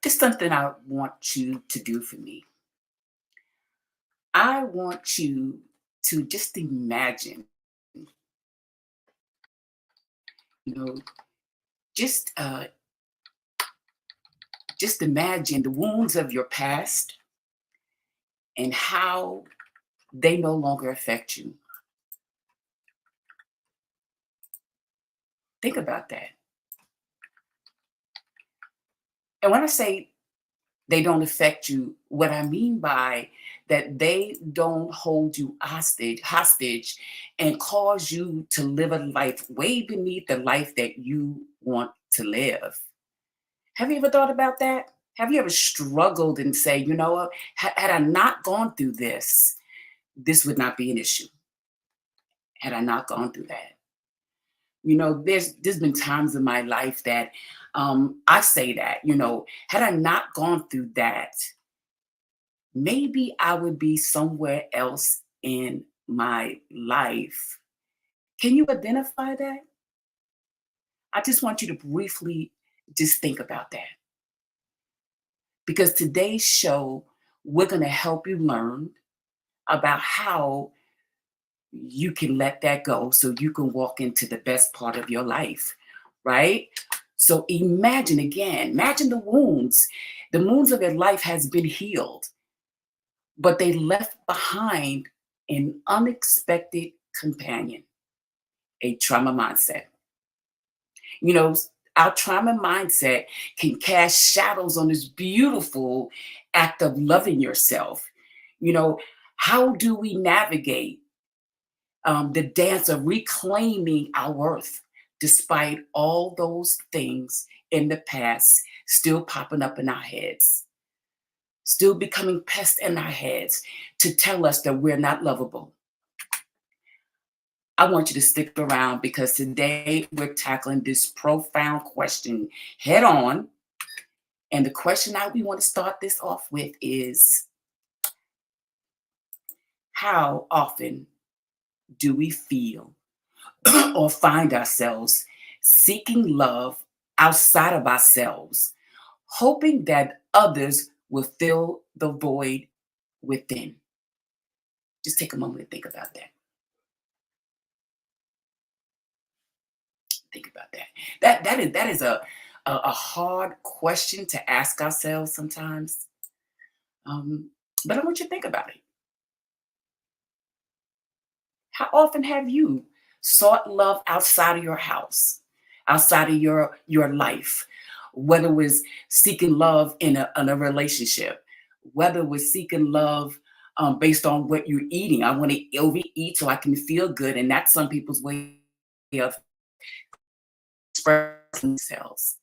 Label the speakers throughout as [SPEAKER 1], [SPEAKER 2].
[SPEAKER 1] It's something I want you to do for me. I want you to just imagine, you know, just uh, just imagine the wounds of your past and how they no longer affect you. Think about that. And when I say they don't affect you, what I mean by that, they don't hold you hostage and cause you to live a life way beneath the life that you want to live. Have you ever thought about that? Have you ever struggled and say, you know what, had I not gone through this, this would not be an issue. Had I not gone through that. There's been times in my life that I say that, had I not gone through that, maybe I would be somewhere else in my life. Can you identify that? I just want you to briefly just think about that. Because today's show, we're going to help you learn about how you can let that go so you can walk into the best part of your life, right? So imagine again, imagine the wounds. The wounds of your life has been healed, but they left behind an unexpected companion, a trauma mindset. You know, our trauma mindset can cast shadows on this beautiful act of loving yourself. You know, how do we navigate the dance of reclaiming our worth despite all those things in the past still popping up in our heads, still becoming pests in our heads to tell us that we're not lovable? I want you to stick around because today we're tackling this profound question head on. And the question that we want to start this off with is, how often do we feel or find ourselves seeking love outside of ourselves, hoping that others will fill the void within? Just take a moment to think about that. Think about that. That is a hard question to ask ourselves sometimes. But I want you to think about it. How often have you sought love outside of your house, outside of your life? Whether it was seeking love in a relationship, whether it was seeking love based on what you're eating. I want to overeat so I can feel good, and that's some people's way of expressing themselves.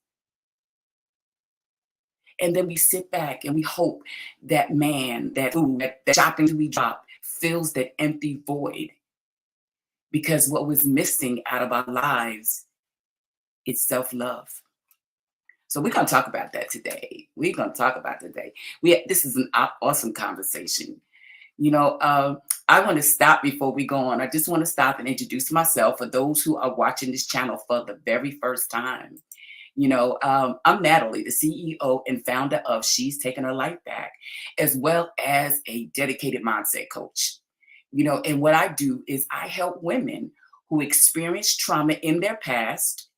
[SPEAKER 1] And then we sit back and we hope that man, that food, that shopping we drop fills that empty void, because what was missing out of our lives is self-love. So we're going to talk about that today. We're going to talk about today. This is an awesome conversation. I want to stop before we go on. I just want to stop and introduce myself for those who are watching this channel for the very first time. I'm Natalie, the CEO and founder of She's Taking Her Life Back, as well as a dedicated mindset coach. And what I do is I help women who experience trauma in their past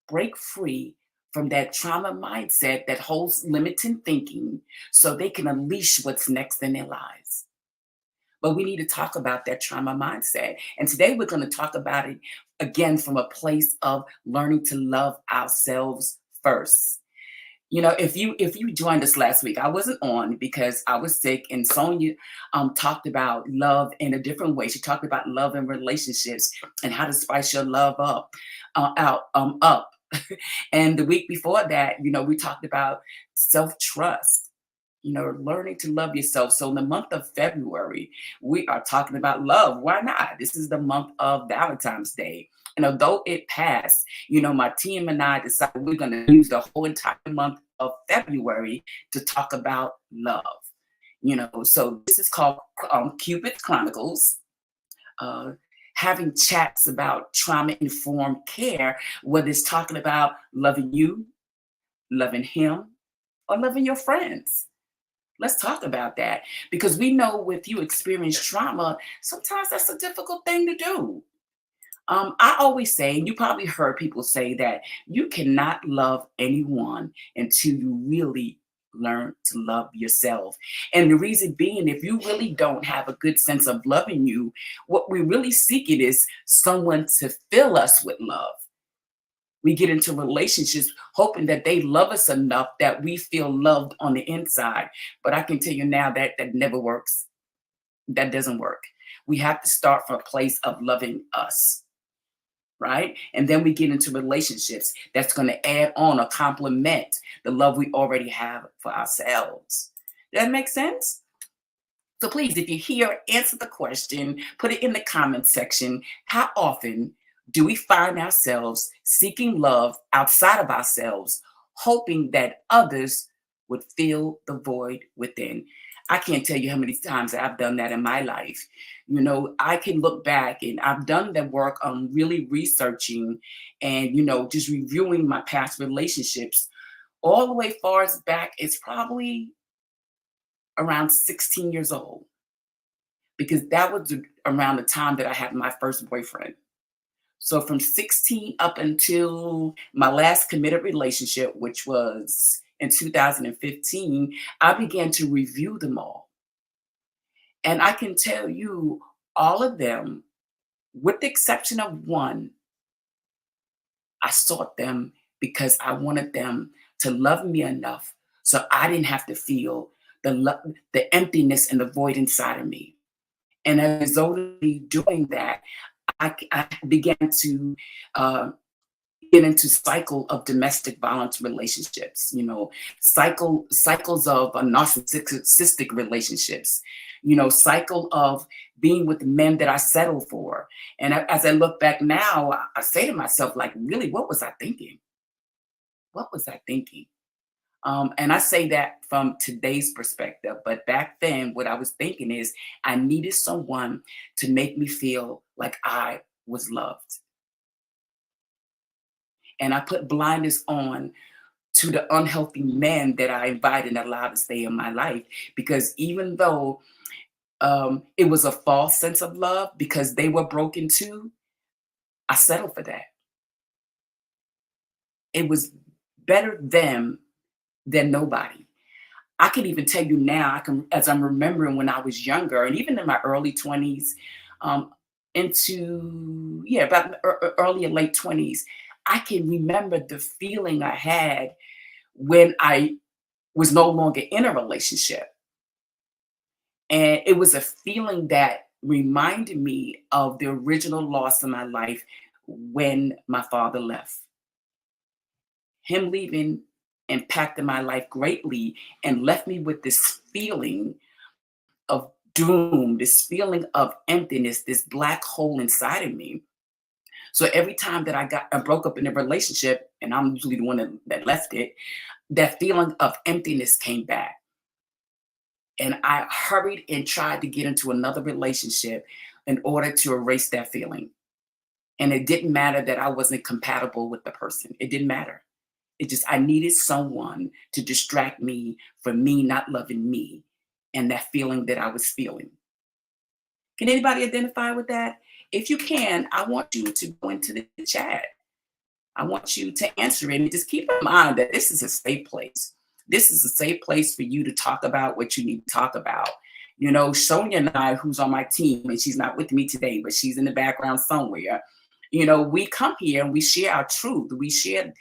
[SPEAKER 1] break free from that trauma mindset that holds limiting thinking so they can unleash what's next in their lives. But we need to talk about that trauma mindset. And today we're going to talk about it again from a place of learning to love ourselves first. If you joined us last week, I wasn't on because I was sick, and Sonia talked about love in a different way. She talked about love and relationships and how to spice your love up. And the week before that, we talked about self-trust, learning to love yourself. So in the month of February, we are talking about love. Why not? This is the month of Valentine's Day. And although it passed, my team and I decided we're going to use the whole entire month of February to talk about love. So this is called Cupid Chronicles. Having chats about trauma-informed care, whether it's talking about loving you, loving him, or loving your friends? Let's talk about that because we know if you experience trauma, sometimes that's a difficult thing to do. I always say, and you probably heard people say that you cannot love anyone until you really learn to love yourself. And the reason being, if you really don't have a good sense of loving you, what we really seeking is someone to fill us with love. We get into relationships hoping that they love us enough that we feel loved on the inside. But I can tell you now that that never works. That doesn't work. We have to start from a place of loving us, right? And then we get into relationships that's going to add on or complement the love we already have for ourselves. Does that make sense? So please, if you're here, answer the question, put it in the comment section. How often do we find ourselves seeking love outside of ourselves, hoping that others would fill the void within? I can't tell you how many times I've done that in my life. I can look back and I've done the work on really researching and, just reviewing my past relationships all the way far as back. It's probably around 16 years old because that was around the time that I had my first boyfriend. So from 16 up until my last committed relationship, which was in 2015, I began to review them all. And I can tell you, all of them, with the exception of one, I sought them because I wanted them to love me enough so I didn't have to feel the emptiness and the void inside of me. And as a result of me doing that, I began to get into cycle of domestic violence relationships, cycles of narcissistic relationships, cycle of being with men that I settled for. And as I look back now, I say to myself, like, really, what was I thinking? What was I thinking? And I say that from today's perspective, but back then, what I was thinking is I needed someone to make me feel like I was loved. And I put blinders on to the unhealthy men that I invited and allowed to stay in my life. Because even though it was a false sense of love because they were broken too, I settled for that. It was better them than nobody. I can even tell you now, as I'm remembering when I was younger, and even in my early 20s, um, about early and late 20s, I can remember the feeling I had when I was no longer in a relationship. And it was a feeling that reminded me of the original loss in my life when my father left. Him leaving impacted my life greatly and left me with this feeling of doom, this feeling of emptiness, this black hole inside of me. So every time that I broke up in a relationship, and I'm usually the one that left it, that feeling of emptiness came back. And I hurried and tried to get into another relationship in order to erase that feeling. And it didn't matter that I wasn't compatible with the person. It didn't matter. I needed someone to distract me from me not loving me and that feeling that I was feeling. Can anybody identify with that? If you can, I want you to go into the chat. I want you to answer it and just keep in mind that this is a safe place. This is a safe place for you to talk about what you need to talk about. Sonia and I, who's on my team, and she's not with me today, but she's in the background somewhere. We come here and we share our truth. We share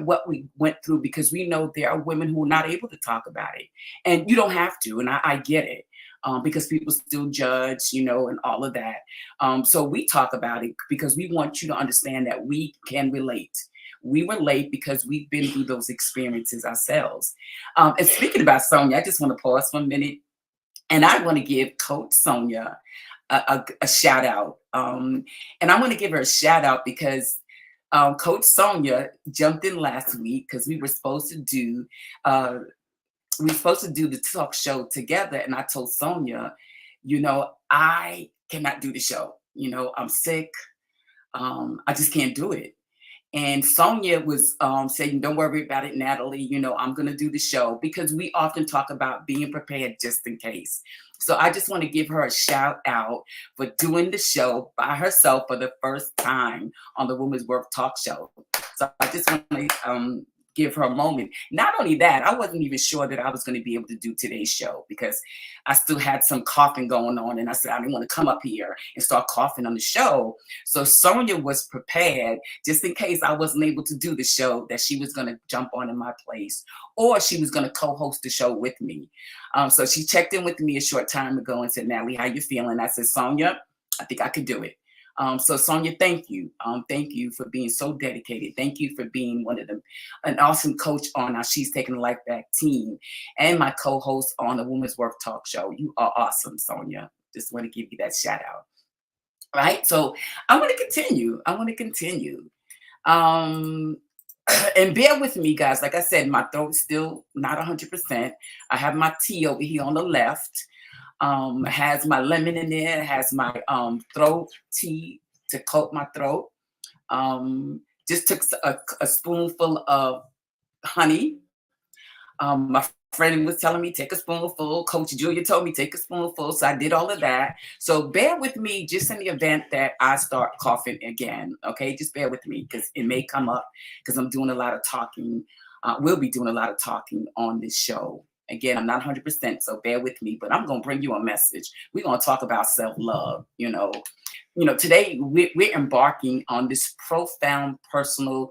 [SPEAKER 1] what we went through because we know there are women who are not able to talk about it. And you don't have to, and I get it. Because people still judge, and all of that. So we talk about it because we want you to understand that we can relate. We relate because we've been through those experiences ourselves. And speaking about Sonia, I just want to pause for a minute. And I want to give Coach Sonia a shout out. And I want to give her a shout out because Coach Sonia jumped in last week because we were supposed to do the talk show together. And I told Sonia, I cannot do the show. I'm sick. I just can't do it. And Sonia was saying, "Don't worry about it, Natalie. I'm going to do the show," because we often talk about being prepared just in case. So I just want to give her a shout out for doing the show by herself for the first time on the Women's Work Talk Show. So I just want to give her a moment. Not only that, I wasn't even sure that I was going to be able to do today's show because I still had some coughing going on, and I said I didn't want to come up here and start coughing on the show. So Sonia was prepared just in case I wasn't able to do the show, that she was going to jump on in my place, or she was going to co-host the show with me. So she checked in with me a short time ago and said, "Natalie, how you feeling?" I said, "Sonia, I think I could do it." So Sonia, thank you. Thank you for being so dedicated. Thank you for being an awesome coach on our She's Taking the Life Back team and my co-host on the Women's Work Talk Show. You are awesome, Sonia. Just want to give you that shout out. Right. So I want to continue. Um, and bear with me, guys. Like I said, my throat's still not 100%. I have my tea over here on the left. Has my lemon in there, has my throat tea to coat my throat. Just took a spoonful of honey. My friend was telling me take a spoonful. Coach Julia told me take a spoonful. So I did all of that. So bear with me just in the event that I start coughing again. Okay, just bear with me because it may come up because I'm doing a lot of talking. We'll be doing a lot of talking on this show. Again, I'm not 100%, so bear with me, but I'm going to bring you a message. We're going to talk about self-love. Today we're embarking on this profound personal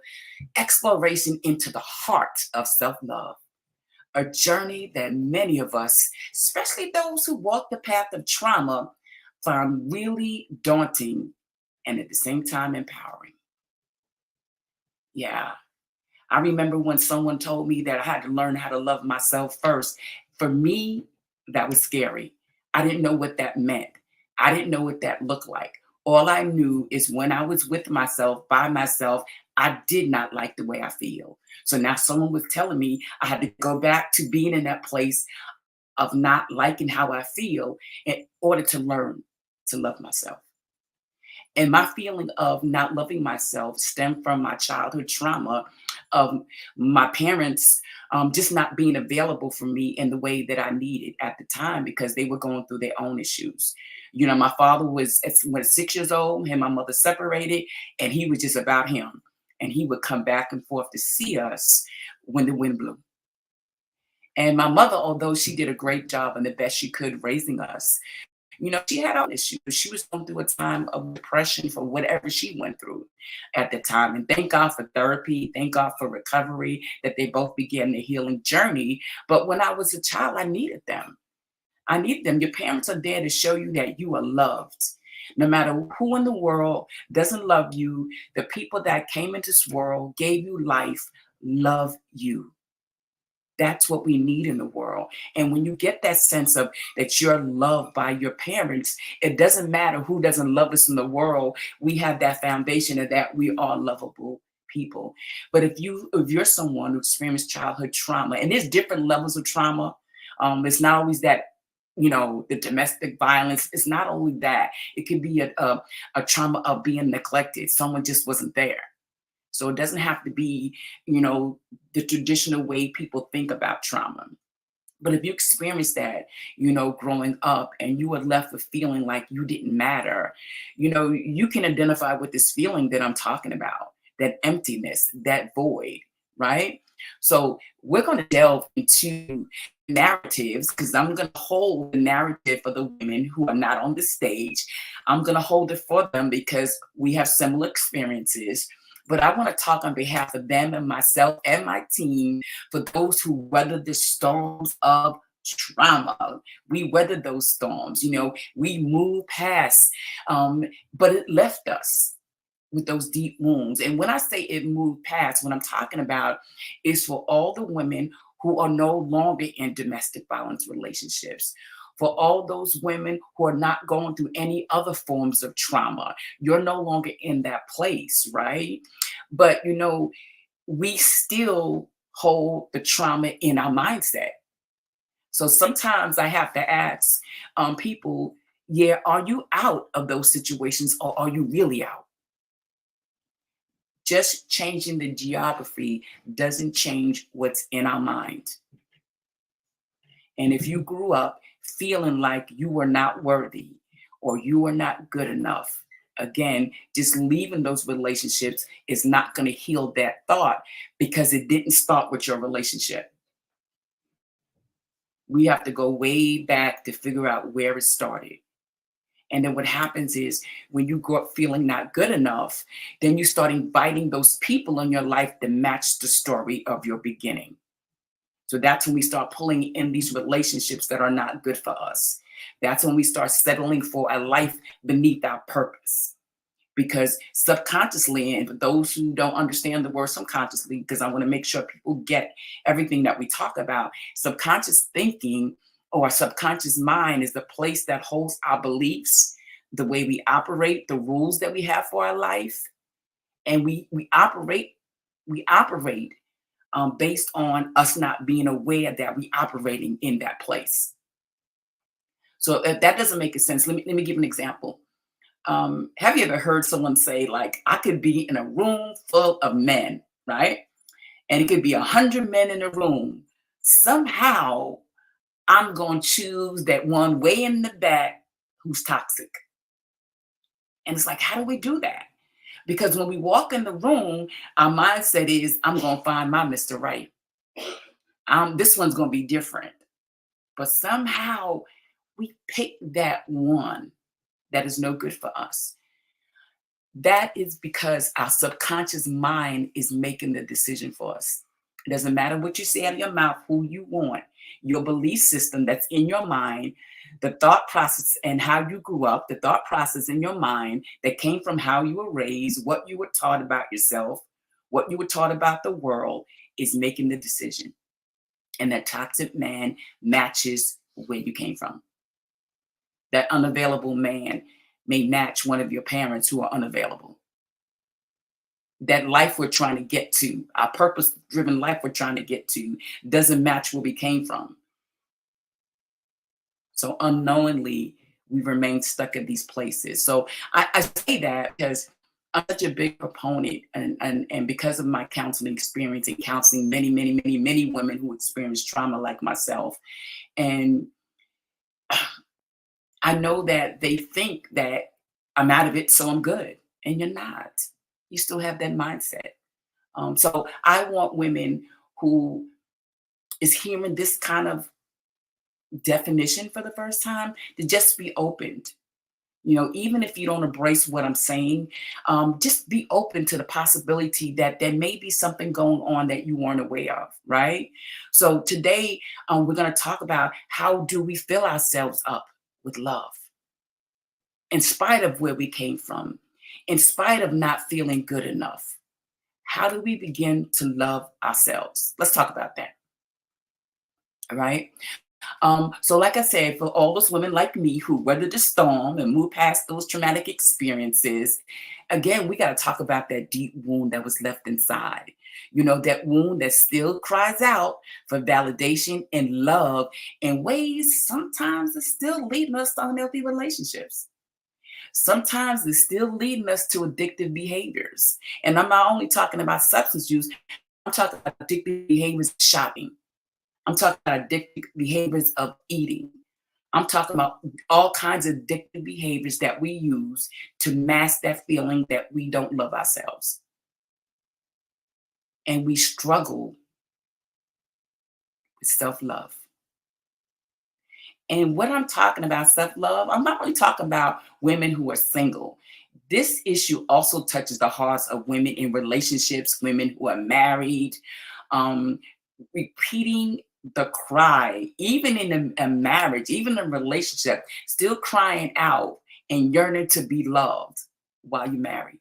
[SPEAKER 1] exploration into the heart of self-love, a journey that many of us, especially those who walk the path of trauma, find really daunting and at the same time empowering. Yeah. I remember when someone told me that I had to learn how to love myself first. For me, that was scary. I didn't know what that meant. I didn't know what that looked like. All I knew is when I was with myself, by myself, I did not like the way I feel. So now someone was telling me I had to go back to being in that place of not liking how I feel in order to learn to love myself. And my feeling of not loving myself stemmed from my childhood trauma of my parents just not being available for me in the way that I needed at the time because they were going through their own issues. My father when 6 years old, him and my mother separated, and he was just about him. And he would come back and forth to see us when the wind blew. And my mother, although she did a great job and the best she could raising us, she had all issues. She was going through a time of depression for whatever she went through at the time. And thank God for therapy. Thank God for recovery, that they both began their healing journey. But when I was a child, I needed them. I needed them. Your parents are there to show you that you are loved. No matter who in the world doesn't love you, the people that came into this world, gave you life, love you. That's what we need in the world. And when you get that sense of that you're loved by your parents, it doesn't matter who doesn't love us in the world. We have that foundation of that we are lovable people. But if you're someone who experienced childhood trauma, and there's different levels of trauma, it's not always that the domestic violence. It's not only that. It could be a trauma of being neglected. Someone just wasn't there. So it doesn't have to be, the traditional way people think about trauma. But if you experience that, growing up and you were left with feeling like you didn't matter, you can identify with this feeling that I'm talking about, that emptiness, that void, right? So we're going to delve into narratives because I'm going to hold the narrative for the women who are not on the stage. I'm going to hold it for them because we have similar experiences. But I want to talk on behalf of them and myself and my team for those who weathered the storms of trauma. We weathered those storms, we moved past, but it left us with those deep wounds. And when I say it moved past, what I'm talking about is for all the women who are no longer in domestic violence relationships. For all those women who are not going through any other forms of trauma, you're no longer in that place, right? But, we still hold the trauma in our mindset. So sometimes I have to ask people, are you out of those situations or are you really out? Just changing the geography doesn't change what's in our mind. And if you grew up feeling like you were not worthy or you were not good enough, again, just leaving those relationships is not going to heal that thought because it didn't start with your relationship. We have to go way back to figure out where it started. And then what happens is when you grow up feeling not good enough, then you start inviting those people in your life that match the story of your beginning. So that's when we start pulling in these relationships that are not good for us. That's when we start settling for a life beneath our purpose. Because subconsciously, and for those who don't understand the word subconsciously, because I want to make sure people get everything that we talk about, subconscious thinking or subconscious mind is the place that holds our beliefs, the way we operate, the rules that we have for our life, and we operate based on us not being aware that we operating in that place. So if that doesn't make a sense, let me give an example. Have you ever heard someone say, like, I could be in a room full of men, right? And it could be 100 men in a room. Somehow, I'm going to choose that one way in the back who's toxic. And it's like, how do we do that? Because when we walk in the room, our mindset is, I'm going to find my Mr. Right. This one's going to be different. But somehow, we pick that one that is no good for us. That is because our subconscious mind is making the decision for us. It doesn't matter what you say out of your mouth, who you want, your belief system that's in your mind, the thought process and how you grew up, the thought process in your mind that came from how you were raised, what you were taught about yourself, what you were taught about the world is making the decision. And that toxic man matches where you came from. That unavailable man may match one of your parents who are unavailable. That life we're trying to get to, our purpose driven life we're trying to get to, doesn't match where we came from. So unknowingly, we remain stuck in these places. So I say that because I'm such a big proponent, and because of my counseling experience and counseling many, many, many, many women who experience trauma like myself. And I know that they think that I'm out of it, so I'm good. And you're not. You still have that mindset. So I want women who is hearing this kind of definition for the first time to just be opened. Even if you don't embrace what I'm saying, just be open to the possibility that there may be something going on that you weren't aware of, right? So today, we're going to talk about how do we fill ourselves up with love in spite of where we came from, in spite of not feeling good enough. How do we begin to love ourselves? Let's talk about that. All right. So, like I said, for all those women like me who weathered the storm and moved past those traumatic experiences, again, we got to talk about that deep wound that was left inside. That wound that still cries out for validation and love in ways sometimes it's still leading us to unhealthy relationships. Sometimes it's still leading us to addictive behaviors. And I'm not only talking about substance use, I'm talking about addictive behaviors of shopping. I'm talking about addictive behaviors of eating. I'm talking about all kinds of addictive behaviors that we use to mask that feeling that we don't love ourselves. And we struggle with self love. And what I'm talking about, self love, I'm not only talking about women who are single. This issue also touches the hearts of women in relationships, women who are married, um, repeating the cry, even in a marriage, even in a relationship, still crying out and yearning to be loved while you're married,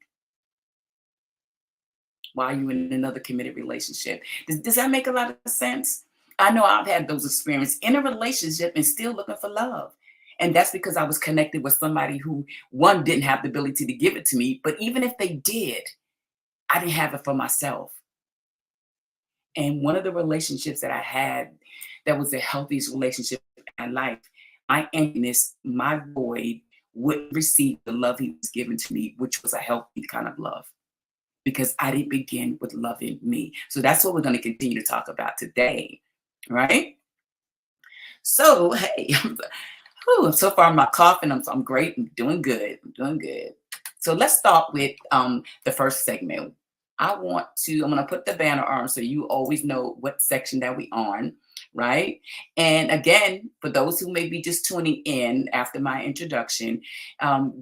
[SPEAKER 1] while you're in another committed relationship. Does that make a lot of sense? I know I've had those experiences in a relationship and still looking for love. And that's because I was connected with somebody who, one, didn't have the ability to give it to me, but even if they did, I didn't have it for myself. And one of the relationships that I had that was the healthiest relationship in my life, my emptiness, my void would receive the love he was giving to me, which was a healthy kind of love. because I didn't begin with loving me. So that's what we're going to continue to talk about today, right? So, hey, so far I'm not coughing. I'm great. I'm doing good. I'm doing good. So let's start with the first segment. I'm going to put the banner on so you always know what section that we on, right? And again, for those who may be just tuning in after my introduction,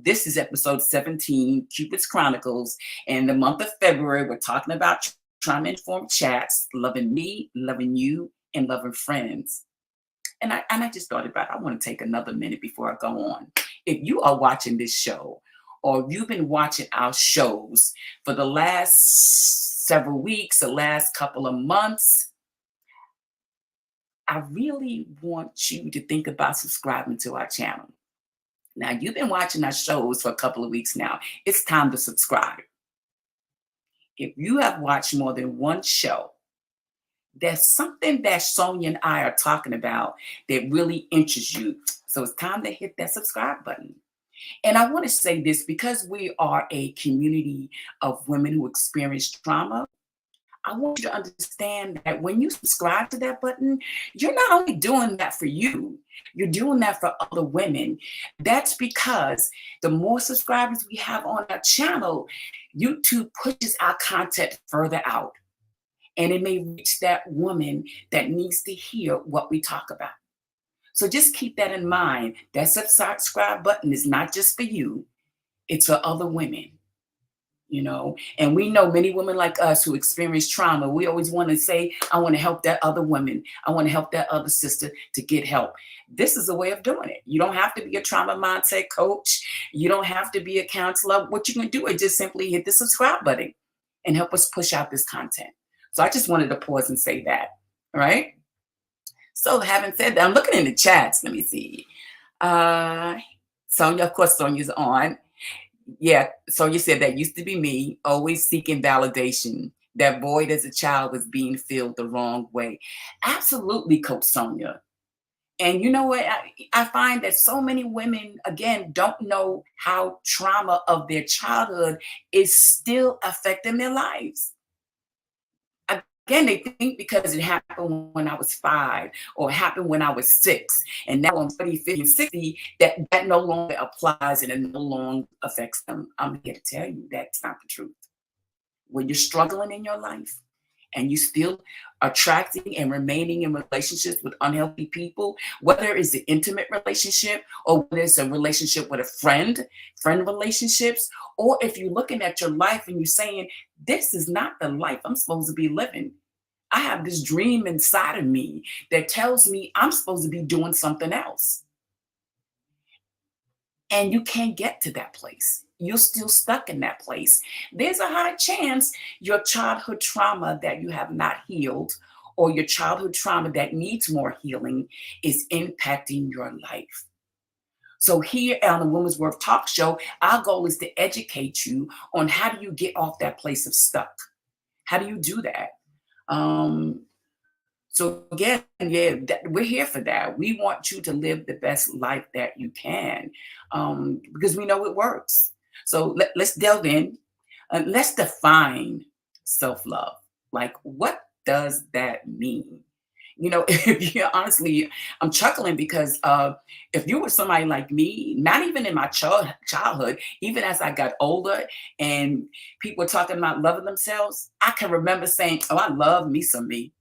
[SPEAKER 1] this is episode 17, Cupid's Chronicles. And the month of February, we're talking about trauma-informed chats, loving me, loving you, and loving friends. And I just thought about it. I want to take another minute before I go on. If you are watching this show, or you've been watching our shows for the last several weeks, the last couple of months, I really want you to think about subscribing to our channel. Now, you've been watching our shows for a couple of weeks now. It's time to subscribe. If you have watched more than one show, there's something that Sonia and I are talking about that really interests you. So it's time to hit that subscribe button. And I want to say this because we are a community of women who experience trauma. I want you to understand that when you subscribe to that button, you're not only doing that for you, you're doing that for other women. That's because the more subscribers we have on our channel, YouTube pushes our content further out. And it may reach that woman that needs to hear what we talk about. So just keep that in mind. That subscribe button is not just for you, it's for other women, you know. And we know many women like us who experience trauma. We always want to say, I want to help that other woman. I want to help that other sister to get help. This is a way of doing it. You don't have to be a trauma mindset coach. You don't have to be a counselor. What you can do is just simply hit the subscribe button and help us push out this content. So I just wanted to pause and say that, all right? So having said that, I'm looking in the chats. Let me see. Sonia, of course, Sonia's on. Yeah, Sonia said that used to be me, always seeking validation. That void as a child was being filled the wrong way. Absolutely, Coach Sonia. And you know what? I find that so many women, again, don't know how trauma of their childhood is still affecting their lives. Again, they think because it happened when I was 5 or it happened when I was 6, and now I'm 40, 50, and 60, that no longer applies and it no longer affects them. I'm here to tell you that's not the truth. When you're struggling in your life and you still attracting and remaining in relationships with unhealthy people, whether it's an intimate relationship or whether it's a relationship with a friend relationships, or if you're looking at your life and you're saying, this is not the life I'm supposed to be living. I have this dream inside of me that tells me I'm supposed to be doing something else. And you can't get to that place. You're still stuck in that place. There's a high chance your childhood trauma that you have not healed or your childhood trauma that needs more healing is impacting your life. So here on the Women's Worth Talk Show, our goal is to educate you on how do you get off that place of stuck? How do you do that? So again, yeah, we're here for that. We want you to live the best life that you can, because we know it works. So let's delve in. Let's define self-love. Like, what does that mean? You know, if you honestly, I'm chuckling because if you were somebody like me, not even in my childhood, even as I got older and people were talking about loving themselves, I can remember saying, "Oh, I love me some me,"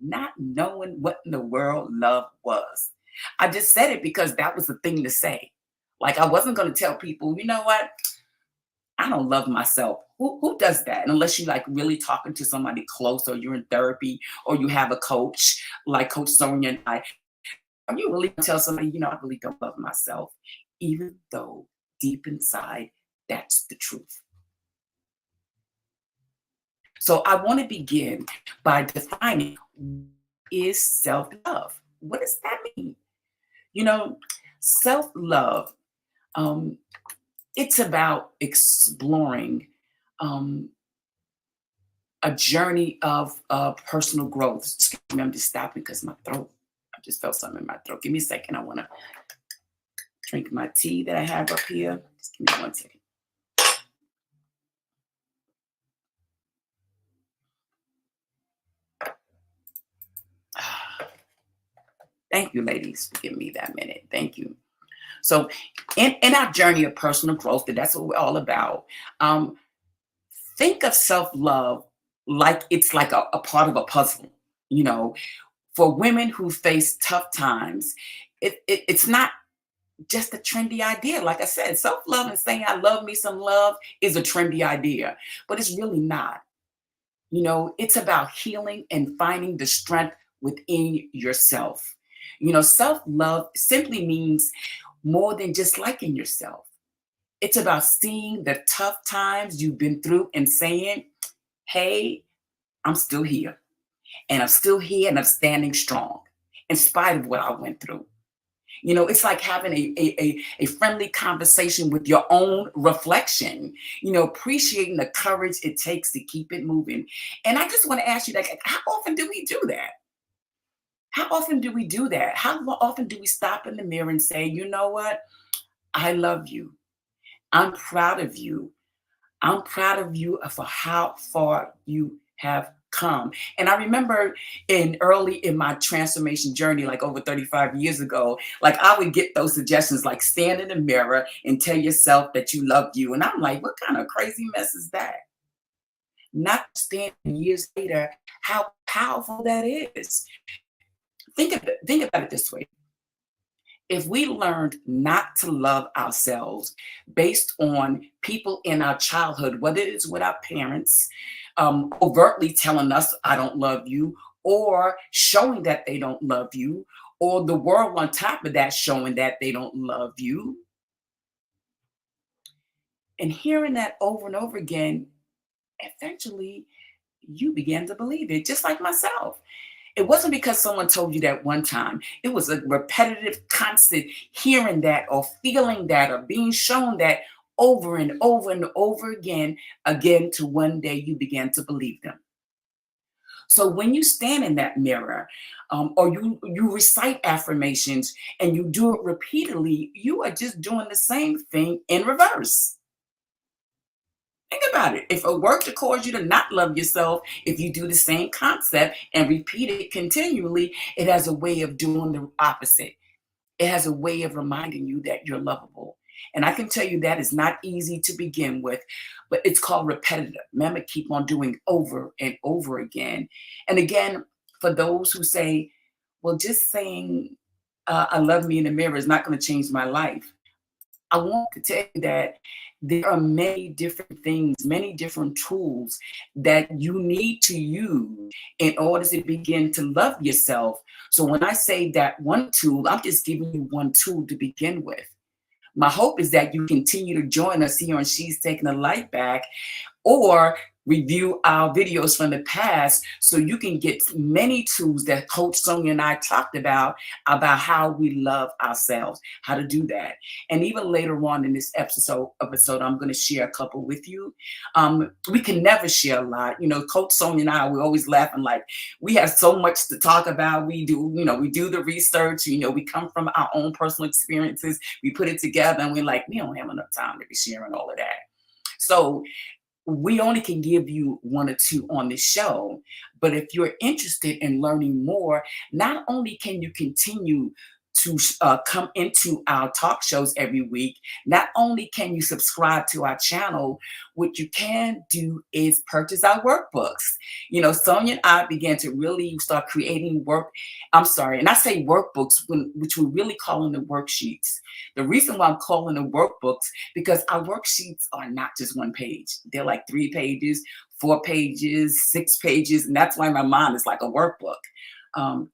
[SPEAKER 1] not knowing what in the world love was. I just said it because that was the thing to say. Like, I wasn't going to tell people, you know what? I don't love myself. Who does that? Unless you like really talking to somebody close or you're in therapy or you have a coach like Coach Sonia and I. Are you really gonna tell somebody, you know, I really don't love myself, even though deep inside, that's the truth. So I want to begin by defining what is self-love. What does that mean? You know, self-love, um, it's about exploring um, a journey of personal growth. Excuse me, I'm just stopping because my throat, I just felt something in my throat. Give me a second. I want to drink my tea that I have up here. Just give me 1 second. Thank you, ladies, for giving me that minute. Thank you. So, in our journey of personal growth, and that's what we're all about, um, think of self love like it's like a part of a puzzle. You know, for women who face tough times, it's not just a trendy idea. Like I said, self love and saying I love me some love is a trendy idea, but it's really not. It's about healing and finding the strength within yourself. Self love simply means more than just liking yourself. It's about seeing the tough times you've been through and saying, hey, I'm still here. And I'm still here and I'm standing strong in spite of what I went through. It's like having a friendly conversation with your own reflection, appreciating the courage it takes to keep it moving. And I just want to ask you, like, how often do we do that? How often do we do that? How often do we stop in the mirror and say, you know what? I love you. I'm proud of you. I'm proud of you for how far you have come. And I remember in my transformation journey, like over 35 years ago, like I would get those suggestions, like stand in the mirror and tell yourself that you love you. And I'm like, what kind of crazy mess is that? Not standing years later, how powerful that is. Think about it this way. If we learned not to love ourselves based on people in our childhood, whether it's with our parents, overtly telling us, I don't love you, or showing that they don't love you, or the world on top of that showing that they don't love you, and hearing that over and over again, eventually you begin to believe it, just like myself. It wasn't because someone told you that one time. It was a repetitive, constant hearing that or feeling that or being shown that over and over and over again to one day you began to believe them. So when you stand in that mirror, or you recite affirmations and you do it repeatedly, you are just doing the same thing in reverse. Think about it. If it worked to cause you to not love yourself, if you do the same concept and repeat it continually, it has a way of doing the opposite. It has a way of reminding you that you're lovable. And I can tell you that is not easy to begin with, but it's called repetitive. Remember, keep on doing over and over again. And again, for those who say, well, just saying I love me in the mirror is not going to change my life. I want to tell you that there are many different things, many different tools that you need to use in order to begin to love yourself. So when I say that one tool, I'm just giving you one tool to begin with. My hope is that you continue to join us here on She's Taking a Life Back, or review our videos from the past so you can get many tools that Coach Sonia and I talked about how we love ourselves, how to do that. And even later on in this episode I'm going to share a couple with you. We can never share a lot. Coach Sonia and I, we're always laughing like we have so much to talk about. We do the research, we come from our own personal experiences, we put it together and we're like, we don't have enough time to be sharing all of that. So we only can give you one or two on this show. But if you're interested in learning more, not only can you continue to come into our talk shows every week, not only can you subscribe to our channel, what you can do is purchase our workbooks. Sonia and I began to really start creating and I say workbooks, which we're really calling the worksheets. The reason why I'm calling them workbooks, because our worksheets are not just one page. They're like 3 pages, 4 pages, 6 pages, and that's why my mind is like a workbook.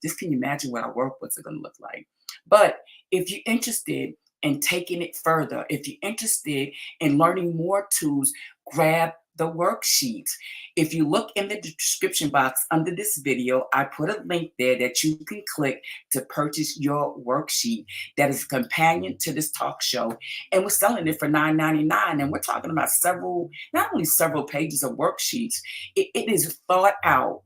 [SPEAKER 1] Just can you imagine what our workbooks are going to look like? But if you're interested in taking it further, if you're interested in learning more tools, grab the worksheets. If you look in the description box under this video, I put a link there that you can click to purchase your worksheet that is a companion to this talk show. And we're selling it for $9.99. And we're talking about not only several pages of worksheets, it is thought out,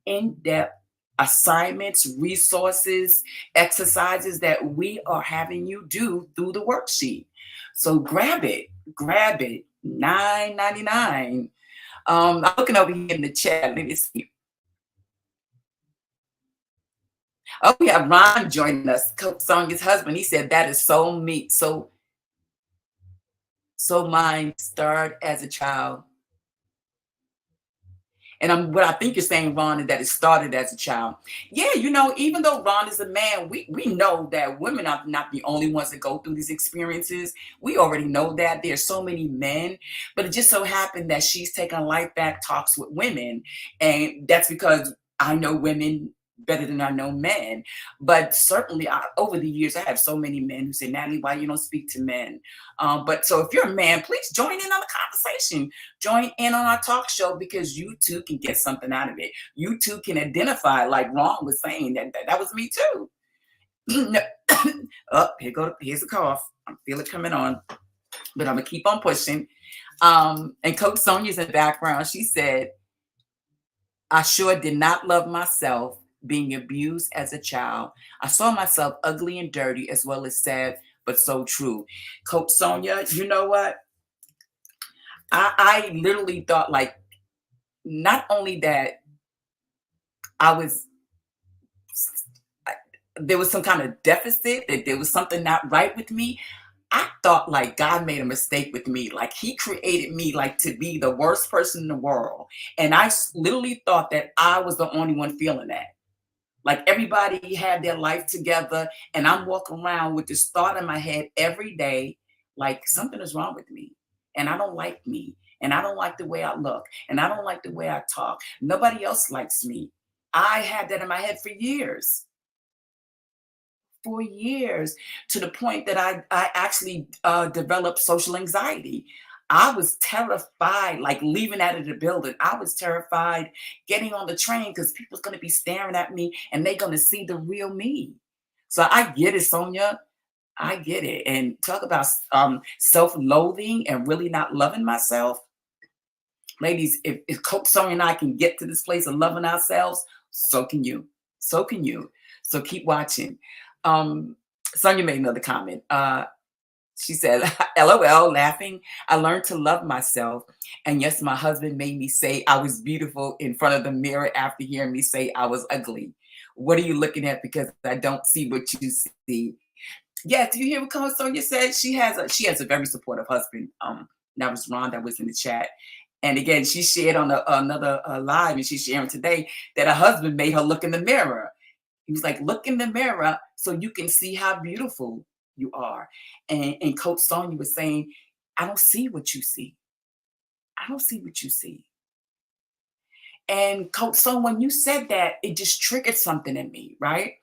[SPEAKER 1] in-depth assignments, resources, exercises that we are having you do through the worksheet. So grab it, $9.99. I'm looking over here in the chat. Let me see. Oh, we have Ron joining us, Coach Sonia's husband. He said that is so me, so mine started as a child. And what I think you're saying, Ron, is that it started as a child. Yeah, even though Ron is a man, we know that women are not the only ones that go through these experiences. We already know that there's so many men, but it just so happened that she's taking life back talks with women, and that's because I know women better than I know men. But certainly, over the years, I have so many men who say, "Natalie, why you don't speak to men?" But so if you're a man, please join in on the conversation. Join in on our talk show because you too can get something out of it. You too can identify, like Ron was saying, that was me too. Oh, here's a cough. I feel it coming on, but I'm gonna keep on pushing. And Coach Sonia's in the background. She said, I sure did not love myself being abused as a child. I saw myself ugly and dirty as well as sad, but so true. Coach Sonia, you know what? I literally thought like not only that I was I, there was some kind of deficit, that there was something not right with me. I thought like God made a mistake with me. Like he created me like to be the worst person in the world. And literally thought that I was the only one feeling that. Like everybody had their life together, and I'm walking around with this thought in my head every day, like something is wrong with me, and I don't like me, and I don't like the way I look, and I don't like the way I talk. Nobody else likes me. I had that in my head for years, to the point that I actually developed social anxiety. I was terrified, like leaving out of the building. I was terrified getting on the train because people's going to be staring at me and they're going to see the real me. So I get it, Sonia. I get it. And talk about self-loathing and really not loving myself. Ladies, if Coach Sonia and I can get to this place of loving ourselves, so can you. So can you. So keep watching. Um, Sonia made another comment. She said, LOL, laughing. I learned to love myself. And yes, my husband made me say I was beautiful in front of the mirror after hearing me say I was ugly. What are you looking at? Because I don't see what you see. Yeah, do you hear what Coach Sonia said? She has a very supportive husband. That was Ron that was in the chat. And again, she shared on another live, and she's sharing today that her husband made her look in the mirror. He was like, look in the mirror so you can see how beautiful you are. And Coach Sonia was saying, I don't see what you see. I don't see what you see. And Coach Sonia, when you said that, it just triggered something in me, right?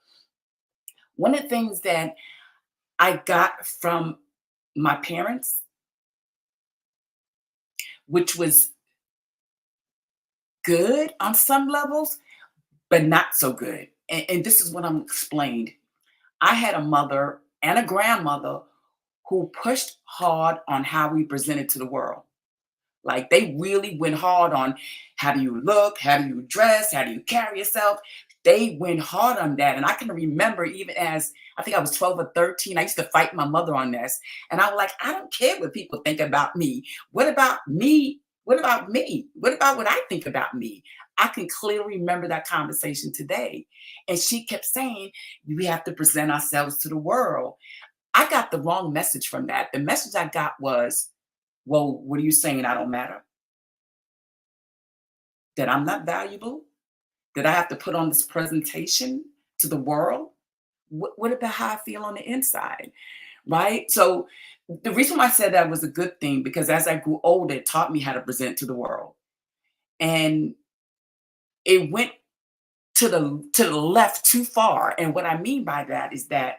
[SPEAKER 1] One of the things that I got from my parents, which was good on some levels, but not so good. And this is what I'm explained. I had a mother and a grandmother who pushed hard on how we presented to the world. Like they really went hard on how do you look, how do you dress, how do you carry yourself. They went hard on that. And I can remember even as I think I was 12 or 13, I used to fight my mother on this. And I was like, I don't care what people think about me. What about me? What about me? What about what I think about me? I can clearly remember that conversation today. And she kept saying, we have to present ourselves to the world. I got the wrong message from that. The message I got was, well, what are you saying? I don't matter? That I'm not valuable? That I have to put on this presentation to the world? What about how I feel on the inside? Right? So the reason why I said that was a good thing because as I grew older, it taught me how to present to the world. And it went to the left too far. And what I mean by that is that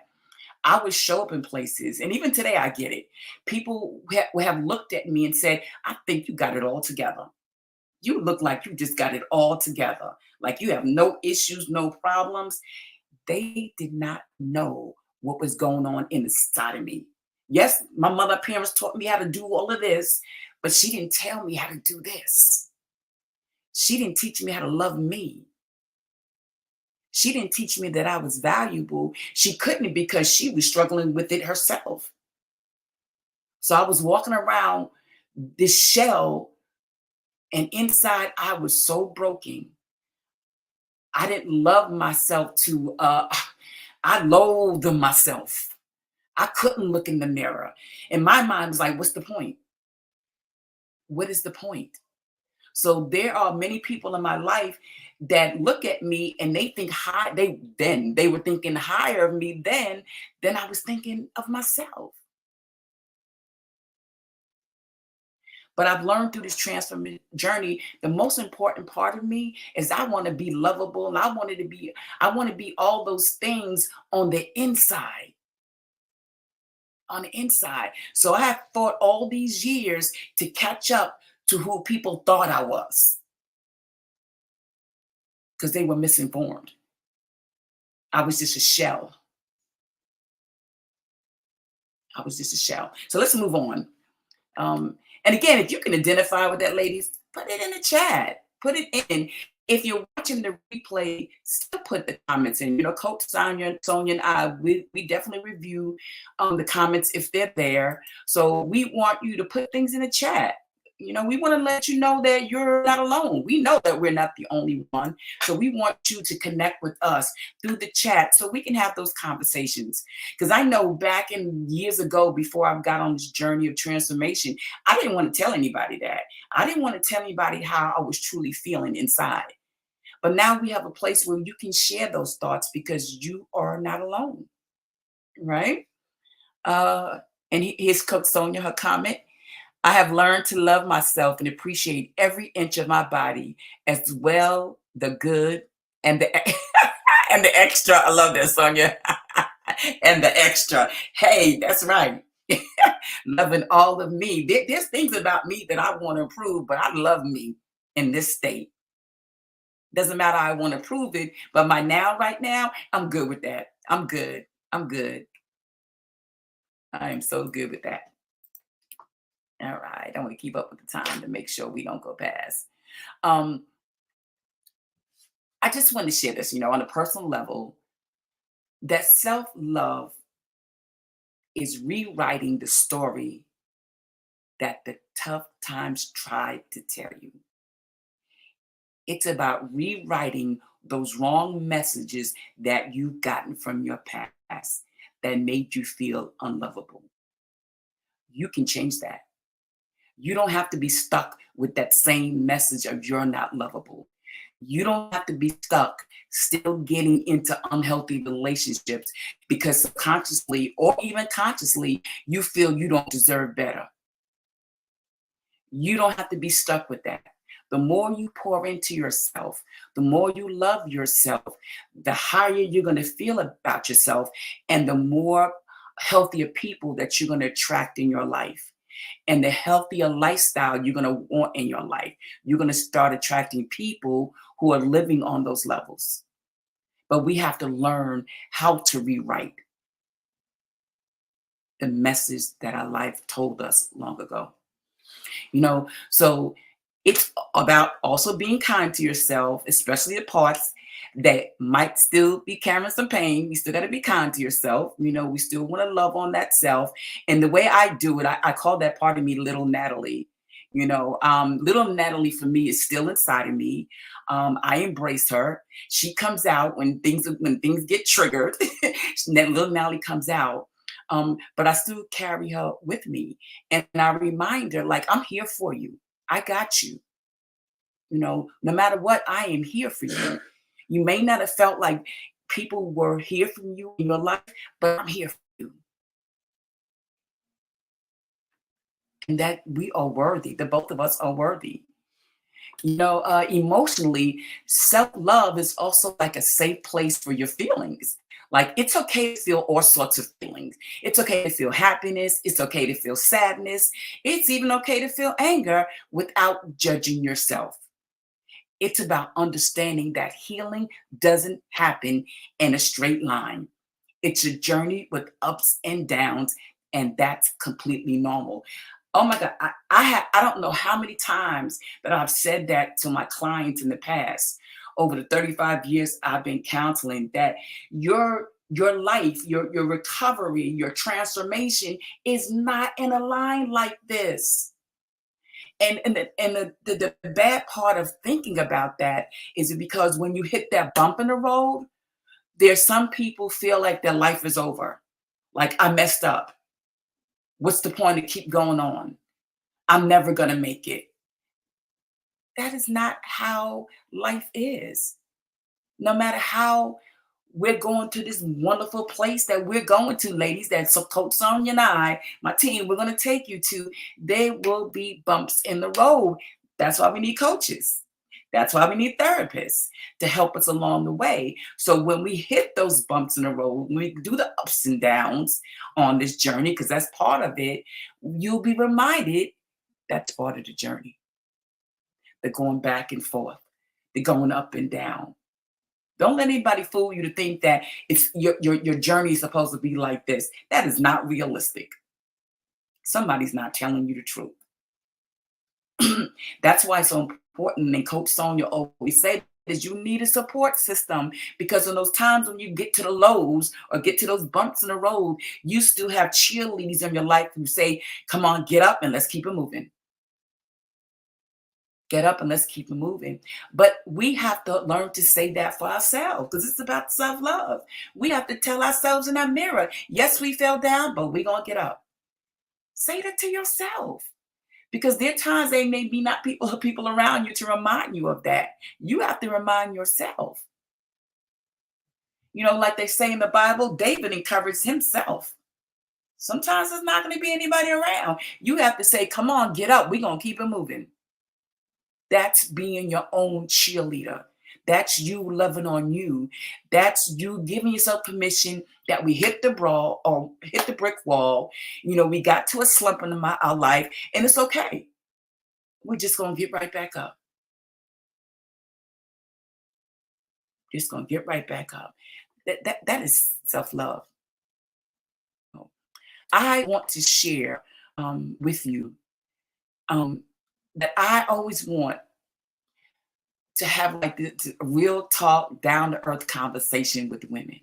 [SPEAKER 1] I would show up in places, and even today I get it. People would have looked at me and said, I think you got it all together. You look like you just got it all together. Like you have no issues, no problems. They did not know what was going on inside of me. Yes, my mother, parents taught me how to do all of this, but she didn't tell me how to do this. She didn't teach me how to love me. She didn't teach me that I was valuable. She couldn't because she was struggling with it herself. So I was walking around this shell, and inside I was so broken. I didn't love myself to, I loathed myself. I couldn't look in the mirror. And my mind was like, what's the point? What is the point? So there are many people in my life that look at me and they think high, they were thinking higher of me then than I was thinking of myself. But I've learned through this transformation journey, the most important part of me is I want to be lovable and I want to be all those things on the inside. On the inside. So I have fought all these years to catch up to who people thought I was because they were misinformed. I was just a shell. I was just a shell. So let's move on. And again, if you can identify with that, ladies, put it in the chat. Put it in. If you're watching the replay, still put the comments in. You know, Coach Sonia and I, we definitely review the comments if they're there. So we want you to put things in the chat. You know, we want to let you know that you're not alone. We know that we're not the only one. So we want you to connect with us through the chat so we can have those conversations. Because I know back in years ago, before I got on this journey of transformation, I didn't want to tell anybody that. I didn't want to tell anybody how I was truly feeling inside. But now we have a place where you can share those thoughts because you are not alone, right? Uh, and here's Coach Sonia, her comment. I have learned to love myself and appreciate every inch of my body, as well the good and the and the extra. I love that, Sonia. And the extra. Hey, that's right. Loving all of me. There's things about me that I want to improve, but I love me in this state. Doesn't matter how I want to prove it, but right now, I'm good with that. I'm good. I'm good. I am so good with that. All right. I want to keep up with the time to make sure we don't go past. Um, I just want to share this, on a personal level, that self-love is rewriting the story that the tough times tried to tell you. It's about rewriting those wrong messages that you've gotten from your past that made you feel unlovable. You can change that. You don't have to be stuck with that same message of you're not lovable. You don't have to be stuck still getting into unhealthy relationships because subconsciously or even consciously you feel you don't deserve better. You don't have to be stuck with that. The more you pour into yourself, the more you love yourself, the higher you're going to feel about yourself, and the more healthier people that you're going to attract in your life. And the healthier lifestyle you're going to want in your life. You're going to start attracting people who are living on those levels. But we have to learn how to rewrite the message that our life told us long ago. So it's about also being kind to yourself, especially the parts that might still be carrying some pain. You still got to be kind to yourself. We still want to love on that self. And the way I do it, I call that part of me little Natalie. Little Natalie for me is still inside of me. I embrace her. She comes out when things get triggered. Little Natalie comes out. But I still carry her with me. And I remind her, like, I'm here for you. I got you. No matter what, I am here for you. You may not have felt like people were here for you in your life, but I'm here for you. And that we are worthy. The both of us are worthy. Emotionally, self-love is also like a safe place for your feelings. Like, it's okay to feel all sorts of feelings. It's okay to feel happiness. It's okay to feel sadness. It's even okay to feel anger without judging yourself. It's about understanding that healing doesn't happen in a straight line. It's a journey with ups and downs, and that's completely normal. Oh my God, I don't know how many times that I've said that to my clients in the past over the 35 years I've been counseling, that your life, your recovery, your transformation is not in a line like this. And the bad part of thinking about that is because when you hit that bump in the road, there's some people feel like their life is over. Like, I messed up. What's the point of keep going on? I'm never gonna make it. That is not how life is. No matter how we're going to this wonderful place that we're going to, ladies, that so Coach Sonia and I, my team, we're going to take you to, there will be bumps in the road. That's why we need coaches. That's why we need therapists to help us along the way. So when we hit those bumps in the road, when we do the ups and downs on this journey, because that's part of it, you'll be reminded that's part of the journey. The going back and forth, the going up and down. Don't let anybody fool you to think that it's your journey is supposed to be like this. That is not realistic. Somebody's not telling you the truth. That's why it's so important. And Coach Sonia always said is you need a support system, because in those times when you get to the lows or get to those bumps in the road, you still have cheerleaders in your life who say, "Come on, get up and let's keep it moving. Get up and let's keep it moving." But we have to learn to say that for ourselves, because it's about self-love. We have to tell ourselves in that mirror, yes, we fell down, but we're going to get up. Say that to yourself, because there are times they may be not people around you to remind you of that. You have to remind yourself. Like they say in the Bible, David encouraged himself. Sometimes there's not going to be anybody around. You have to say, come on, get up. We're going to keep it moving. That's being your own cheerleader. That's you loving on you. That's you giving yourself permission that we hit the brawl or hit the brick wall. We got to a slump in our life, and it's okay. We're just going to get right back up. Just going to get right back up. That is self-love. I want to share with you that I always want to have like this real talk, down to earth conversation with women.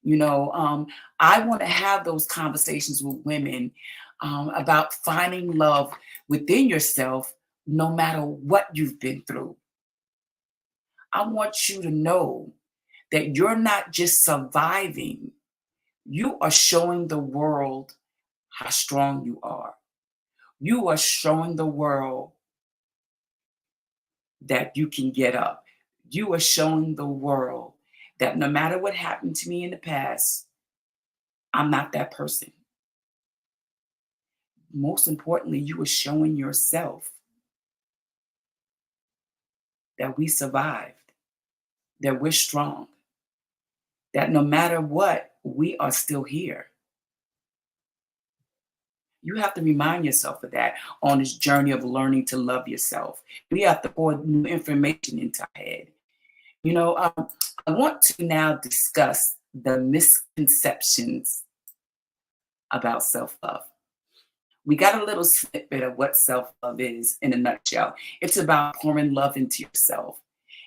[SPEAKER 1] I want to have those conversations with women about finding love within yourself, no matter what you've been through. I want you to know that you're not just surviving, you are showing the world how strong you are. You are showing the world that you can get up. You are showing the world that no matter what happened to me in the past, I'm not that person. Most importantly, you are showing yourself that we survived, that we're strong, that no matter what, we are still here. You have to remind yourself of that on this journey of learning to love yourself. We have to pour new information into our head. I want to now discuss the misconceptions about self-love. We got a little snippet of what self-love is in a nutshell. It's about pouring love into yourself.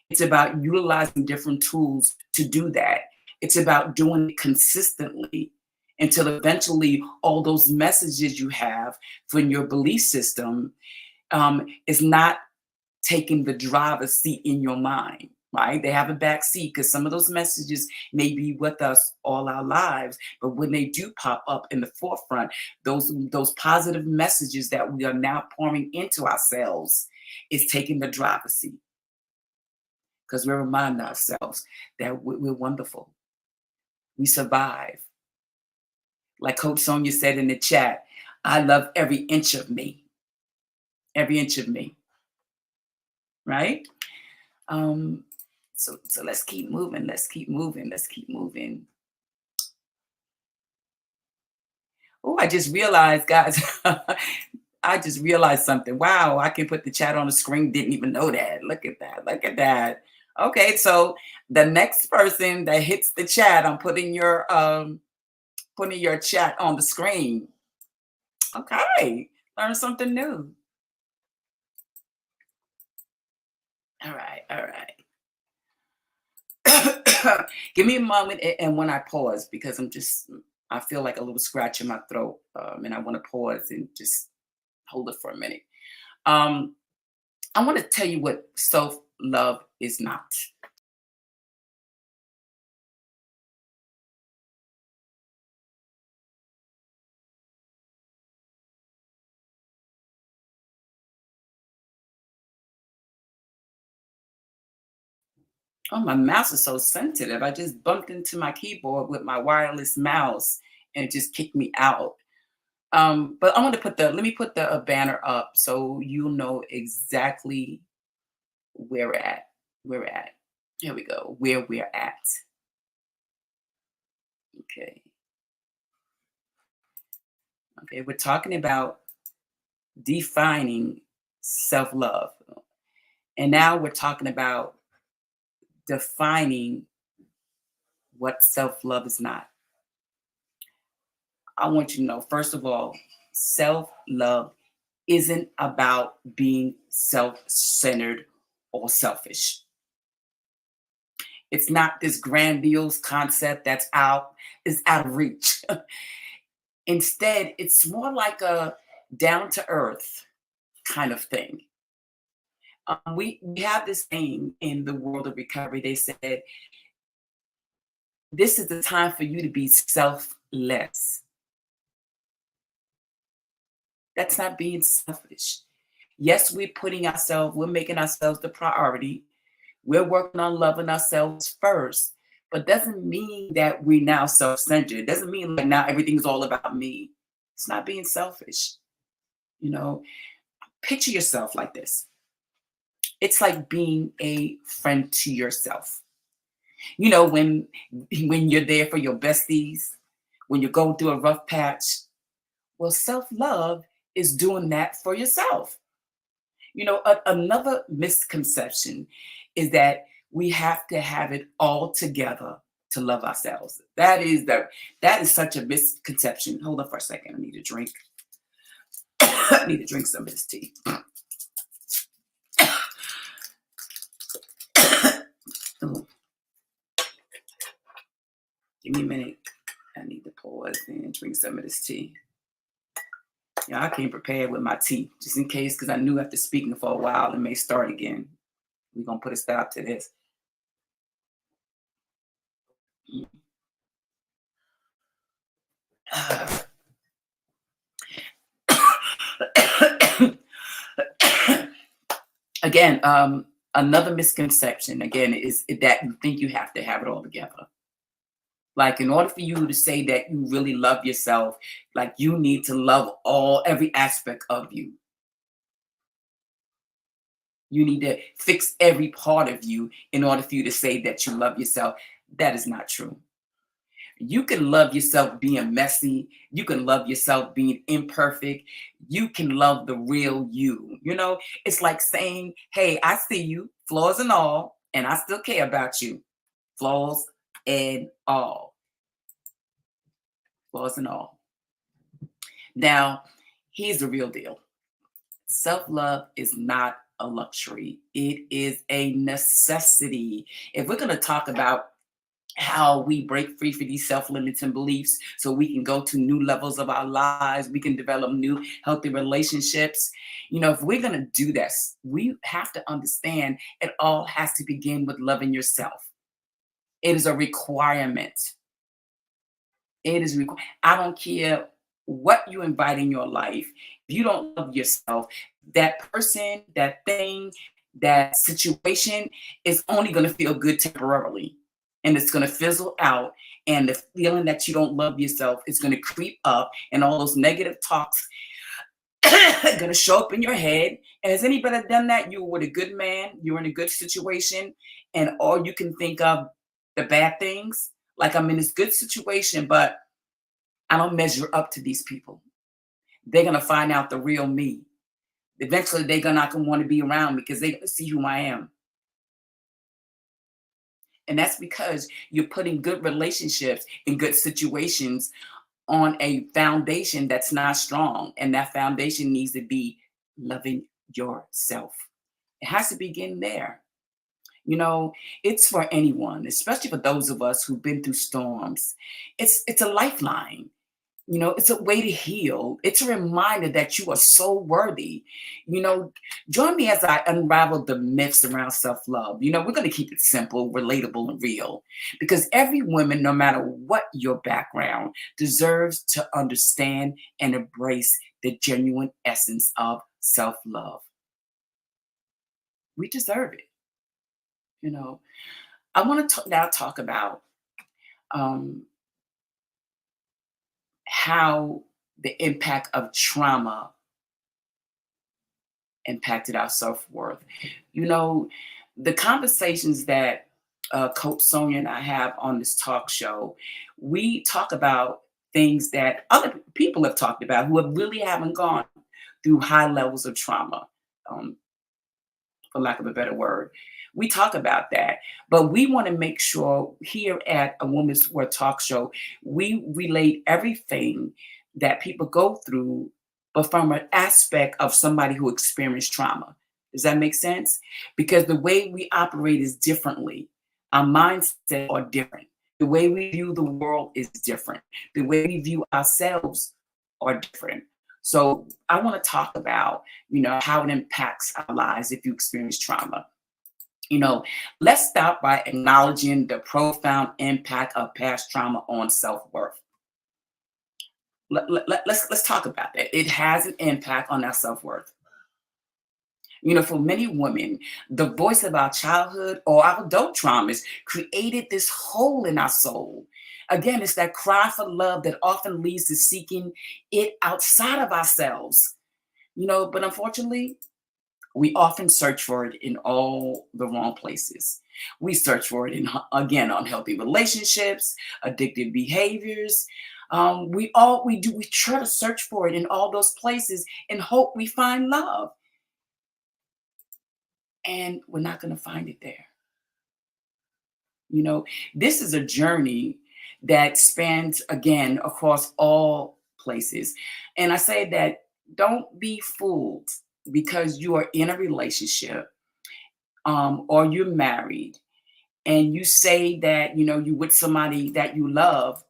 [SPEAKER 1] It's about utilizing different tools to do that. It's about doing it consistently until eventually all those messages you have from your belief system is not taking the driver's seat in your mind, right? They have a back seat because some of those messages may be with us all our lives, but when they do pop up in the forefront, those positive messages that we are now pouring into ourselves is taking the driver's seat, because we're reminding ourselves that we're wonderful. We survive. Like Coach Sonia said in the chat, I love every inch of me. Every inch of me. Right? So let's keep moving. Let's keep moving. Let's keep moving. Oh, I just realized, guys, I just realized something. Wow, I can put the chat on the screen. Didn't even know that. Look at that. Look at that. Okay, so the next person that hits the chat, I'm putting your chat on the screen. Okay, learn something new. All right, all right. Give me a moment, and when I pause, because I feel like a little scratch in my throat, and I want to pause and just hold it for a minute. Um, I want to tell you what self love is not. Oh, my mouse is so sensitive. I just bumped into my keyboard with my wireless mouse and it just kicked me out. But I want to let me put the banner up so you'll know exactly where we're at. Where we're at. Here we go. Where we're at. Okay. Okay. We're talking about defining self love. And now we're talking about defining what self love is not. I want you to know, first of all, self love isn't about being self centered or selfish. It's not this grandiose concept is out of reach. Instead, it's more like a down to earth kind of thing. We have this thing in the world of recovery. They said, this is the time for you to be selfless. That's not being selfish. Yes, we're making ourselves the priority. We're working on loving ourselves first, but doesn't mean that we're now self-centered. It doesn't mean like now everything's all about me. It's not being selfish. You know, picture yourself like this. It's like being a friend to yourself. You know, when you're there for your besties, when you're going through a rough patch, well, self-love is doing that for yourself. Another misconception is that we have to have it all together to love ourselves. That is such a misconception. Hold on for a second. I need to drink. I need to drink some of this tea. Ooh, give me a minute. I need to pause and drink some of this tea. Yeah, I came prepared with my tea, just in case, because I knew after speaking for a while it may start again. We're gonna put a stop to this. Again, another misconception again is that you think you have to have it all together. Like in order for you to say that you really love yourself, like you need to love every aspect of you. You need to fix every part of you in order for you to say that you love yourself. That is not true. You can love yourself being messy. You can love yourself being imperfect. You can love the real you. It's like saying, hey, I see you, flaws and all, and I still care about you. Flaws and all. Flaws and all. Now, here's the real deal. Self-love is not a luxury. It is a necessity. If we're going to talk about how we break free for these self-limiting beliefs so we can go to new levels of our lives, we can develop new healthy relationships. If we're going to do this, we have to understand it all has to begin with loving yourself. It is a requirement. I don't care what you invite in your life. If you don't love yourself, that person, that thing, that situation is only going to feel good temporarily. And it's going to fizzle out. And the feeling that you don't love yourself is going to creep up. And all those negative talks are going to show up in your head. And has anybody done that? You were with a good man, you're in a good situation, and all you can think of the bad things. Like, I'm in this good situation, but I don't measure up to these people. They're going to find out the real me. Eventually, they're not going to want to be around me because they're going to see who I am. And that's because you're putting good relationships in good situations on a foundation that's not strong. And that foundation needs to be loving yourself. It has to begin there. It's for anyone, especially for those of us who've been through storms. It's a lifeline. It's a way to heal. It's a reminder that you are so worthy. You know, join me as I unravel the myths around self love. We're going to keep it simple, relatable, and real because every woman, no matter what your background, deserves to understand and embrace the genuine essence of self love. We deserve it. You know, I want to now talk about um, how the impact of trauma impacted our self-worth. You know, the conversations that Coach Sonia and I have on this talk show, we talk about things that other people have talked about who have really haven't gone through high levels of trauma. Um, for lack of a better word. We talk about that, but we want to make sure here at a Woman's World Talk Show, we relate everything that people go through, but from an aspect of somebody who experienced trauma. Does that make sense? Because the way we operate is differently. Our mindsets are different. The way we view the world is different. The way we view ourselves are different. So I want to talk about how it impacts our lives if you experience trauma. Let's start by acknowledging the profound impact of past trauma on self-worth. Let's talk about that. It has an impact on our self-worth. For many women, the voice of our childhood or our adult traumas created this hole in our soul. Again, it's that cry for love that often leads to seeking it outside of ourselves. But unfortunately, we often search for it in all the wrong places. We search for it in, again, unhealthy relationships, addictive behaviors. We try to search for it in all those places and hope we find love. And we're not going to find it there. This is a journey that spans again across all places. And I say that don't be fooled because you are in a relationship or you're married and you say that you with somebody that you love.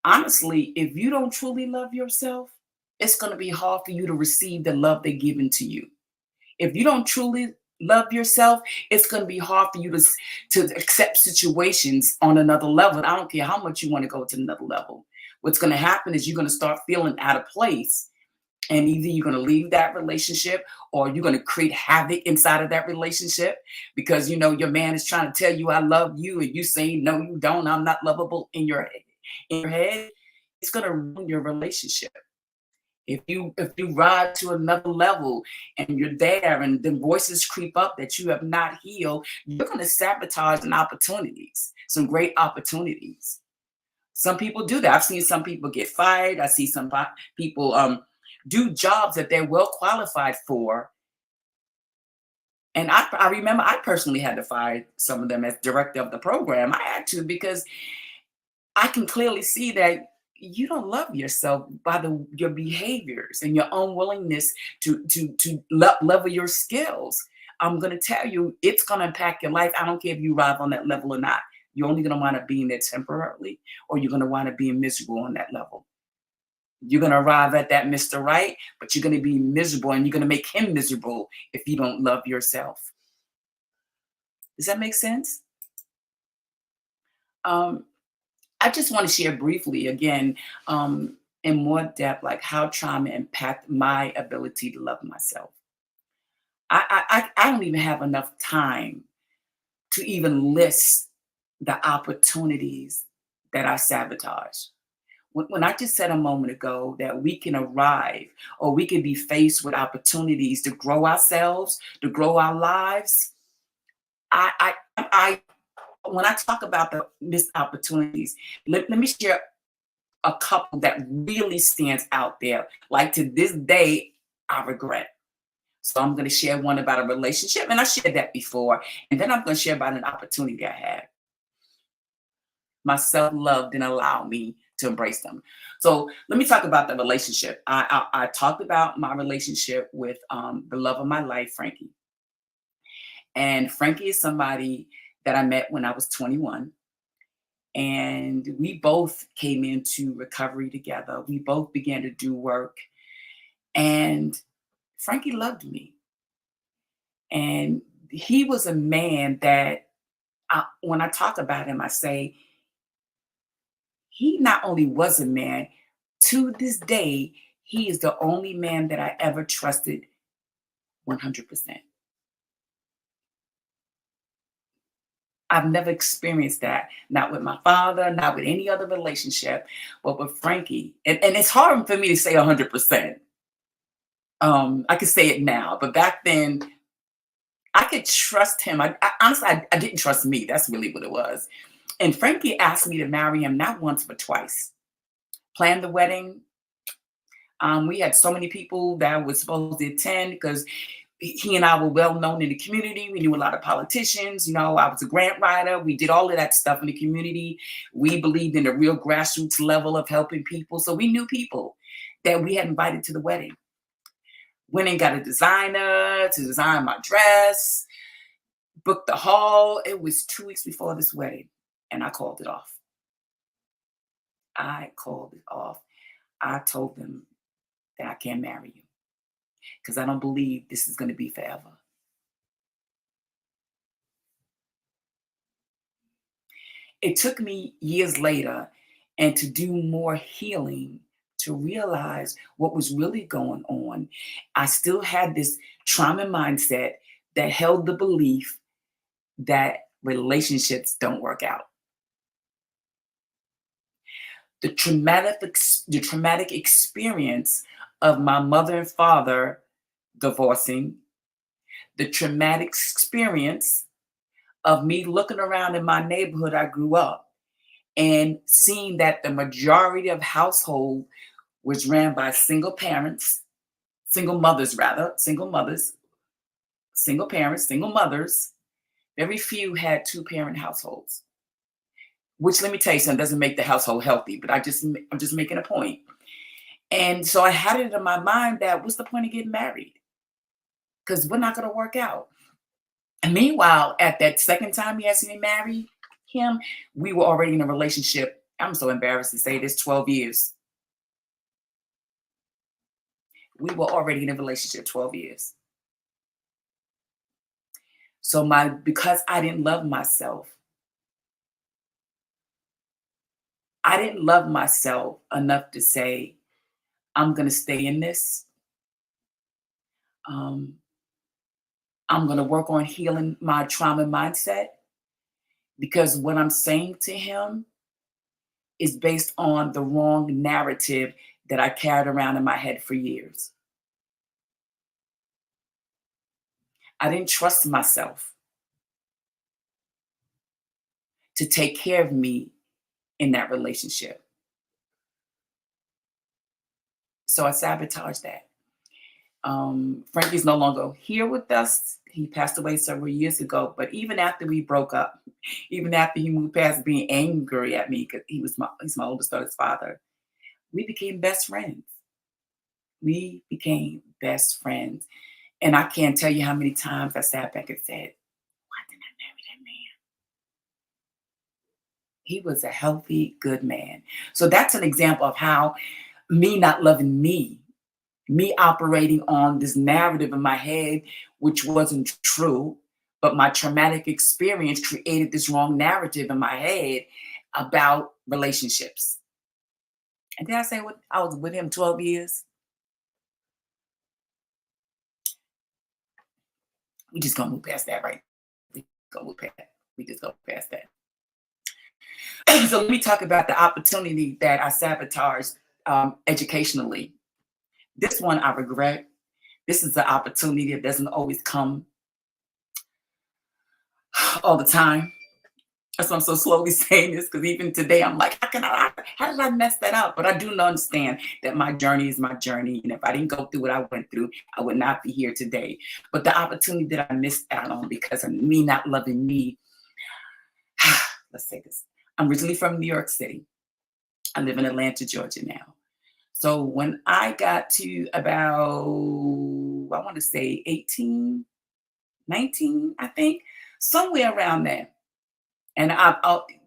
[SPEAKER 1] Honestly, if you don't truly love yourself, it's going to be hard for you to receive the love they're giving to you. If you don't truly love yourself, it's going to be hard for you to accept situations on another level. I don't care how much you want to go to another level. What's going to happen is you're going to start feeling out of place. And either you're going to leave that relationship or you're going to create havoc inside of that relationship because your man is trying to tell you I love you and you say no you don't, I'm not lovable in your head. It's going to ruin your relationship. If you ride to another level and you're there and then voices creep up that you have not healed, you're going to sabotage some great opportunities. Some people do that. I've seen some people get fired. I see some people do jobs that they're well qualified for. And I remember I personally had to fire some of them as director of the program. I had to because I can clearly see that you don't love yourself by your behaviors and your unwillingness to level your skills. I'm going to tell you, it's going to impact your life. I don't care if you arrive on that level or not. You're only going to wind up being there temporarily, or you're going to wind up being miserable on that level. You're going to arrive at that Mr. Right, but you're going to be miserable and you're going to make him miserable if you don't love yourself. Does that make sense? Um, I just want to share briefly again, in more depth, like how trauma impacted my ability to love myself. I don't even have enough time to even list the opportunities that I sabotage. When I just said a moment ago that we can arrive or we can be faced with opportunities to grow ourselves, to grow our lives, I when I talk about the missed opportunities, let me share a couple that really stands out there. Like to this day, I regret. So I'm going to share one about a relationship, and I shared that before, and then I'm going to share about an opportunity I had. My self-love didn't allow me to embrace them. So let me talk about the relationship. I talked about my relationship with the love of my life, Frankie. And Frankie is somebody that I met when I was 21. And we both came into recovery together. We both began to do work. And Frankie loved me. And he was a man that, when I talk about him, I say, he not only was a man, to this day, he is the only man that I ever trusted 100%. I've never experienced that, not with my father, not with any other relationship, but with Frankie. And it's hard for me to say 100%. I could say it now, but back then, I could trust him. Honestly, I didn't trust me. That's really what it was. And Frankie asked me to marry him not once, but twice. Planned the wedding. We had so many people that was supposed to attend because he and I were well known in the community. We knew a lot of politicians. I was a grant writer. We did all of that stuff in the community. We believed in the real grassroots level of helping people. So we knew people that we had invited to the wedding. Went and got a designer to design my dress, booked the hall. It was 2 weeks before this wedding, and I called it off. I called it off. I told them that I can't marry you because I don't believe this is going to be forever. It took me years later and to do more healing to realize what was really going on. I still had this trauma mindset that held the belief that relationships don't work out. The traumatic experience of my mother and father divorcing, the traumatic experience of me looking around in my neighborhood I grew up and seeing that the majority of household was ran by single parents, single mothers rather, single mothers, single parents, single mothers. Very few had two-parent households. Which, let me tell you something, doesn't make the household healthy, but I'm just making a point. And so I had it in my mind that what's the point of getting married? Because we're not going to work out. And meanwhile, at that second time he asked me to marry him, we were already in a relationship. I'm so embarrassed to say this, 12 years. We were already in a relationship 12 years. So because I didn't love myself, I didn't love myself enough to say, I'm going to stay in this. Um, I'm going to work on healing my trauma mindset because what I'm saying to him is based on the wrong narrative that I carried around in my head for years. I didn't trust myself to take care of me in that relationship. So I sabotaged that. Frankie's no longer here with us. He passed away several years ago. But even after we broke up, even after he moved past being angry at me because he's my oldest daughter's father, we became best friends. We became best friends. And I can't tell you how many times I sat back and said, why didn't I marry that man? He was a healthy, good man. So that's an example of how me not loving me operating on this narrative in my head, which wasn't true, but my traumatic experience created this wrong narrative in my head about relationships. And did I say what I was with him 12 years? We just gonna move past that, right? We gonna move past that. We just go past that. So let me talk about the opportunity that I sabotaged educationally. This one I regret. This is an opportunity that doesn't always come all the time. That's why I'm so slowly saying this because even today I'm like, how did I mess that up? But I do understand that my journey is my journey. And if I didn't go through what I went through, I would not be here today. But the opportunity that I missed out on because of me not loving me, let's say this. I'm originally from New York City. I live in Atlanta, Georgia now. So when I got to about, I want to say 18, 19, I think, somewhere around there. And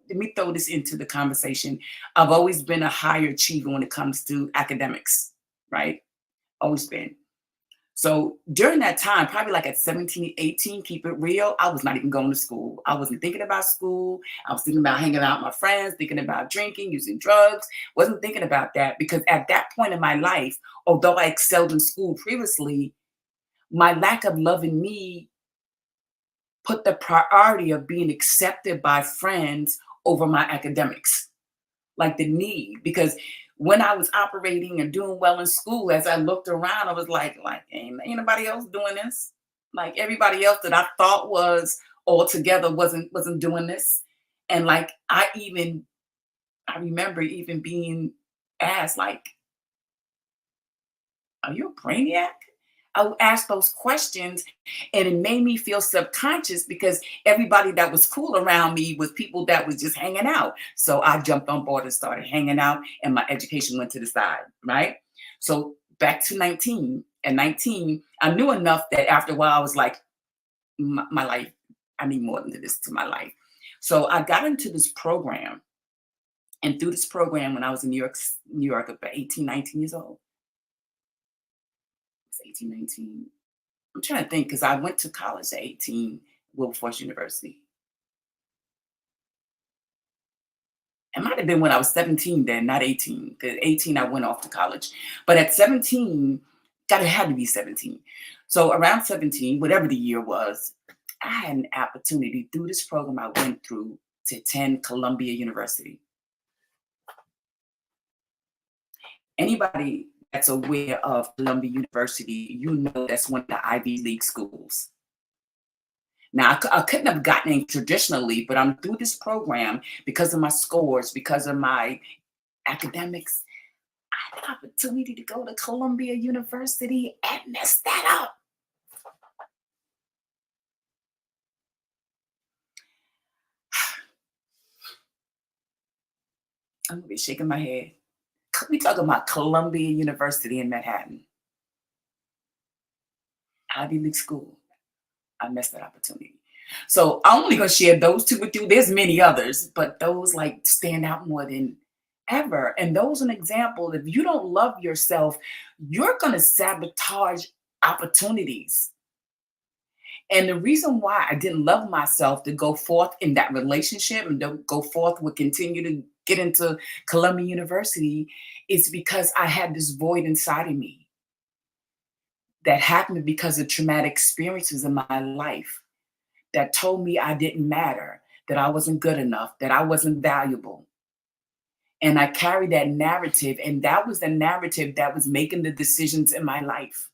[SPEAKER 1] let me throw this into the conversation. I've always been a higher achiever when it comes to academics, right? Always been. So during that time, probably like at 17, 18, keep it real, I was not even going to school. I wasn't thinking about school. I was thinking about hanging out with my friends, thinking about drinking, using drugs. Wasn't thinking about that because at that point in my life, although I excelled in school previously, my lack of love in me put the priority of being accepted by friends over my academics, like the need. Because when I was operating and doing well in school, as I looked around, I was like, ain't anybody else doing this? Like everybody else that I thought was all together wasn't doing this. And like I remember even being asked, like, are you a brainiac? I would ask those questions and it made me feel subconscious because everybody that was cool around me was people that was just hanging out. So I jumped on board and started hanging out and my education went to the side, right? So back to 19. At 19, I knew enough that after a while I was like, my life, I need more than this to my life. So I got into this program, and through this program, when I was in New York, about 18, 19 years old, 18, 19. I'm trying to think because I went to college at 18, Wilberforce University. It might have been when I was 17 then, not 18. Because 18, I went off to college. But at 17, God, it had to be 17. So around 17, whatever the year was, I had an opportunity through this program I went through to attend Columbia University. Anybody that's aware of Columbia University, you know that's one of the Ivy League schools. Now, I couldn't have gotten in traditionally, but I'm through this program because of my scores, because of my academics. I had the opportunity to go to Columbia University and mess that up. I'm gonna be shaking my head. We talking about Columbia University in Manhattan, Ivy League school. I missed that opportunity. So I'm only gonna share those two with you. There's many others, but those like stand out more than ever. And those are an example. If you don't love yourself, you're gonna sabotage opportunities. And the reason why I didn't love myself to go forth in that relationship and to go forth would continue to get into Columbia University is because I had this void inside of me that happened because of traumatic experiences in my life that told me I didn't matter, that I wasn't good enough, that I wasn't valuable. And I carried that narrative, and that was the narrative that was making the decisions in my life.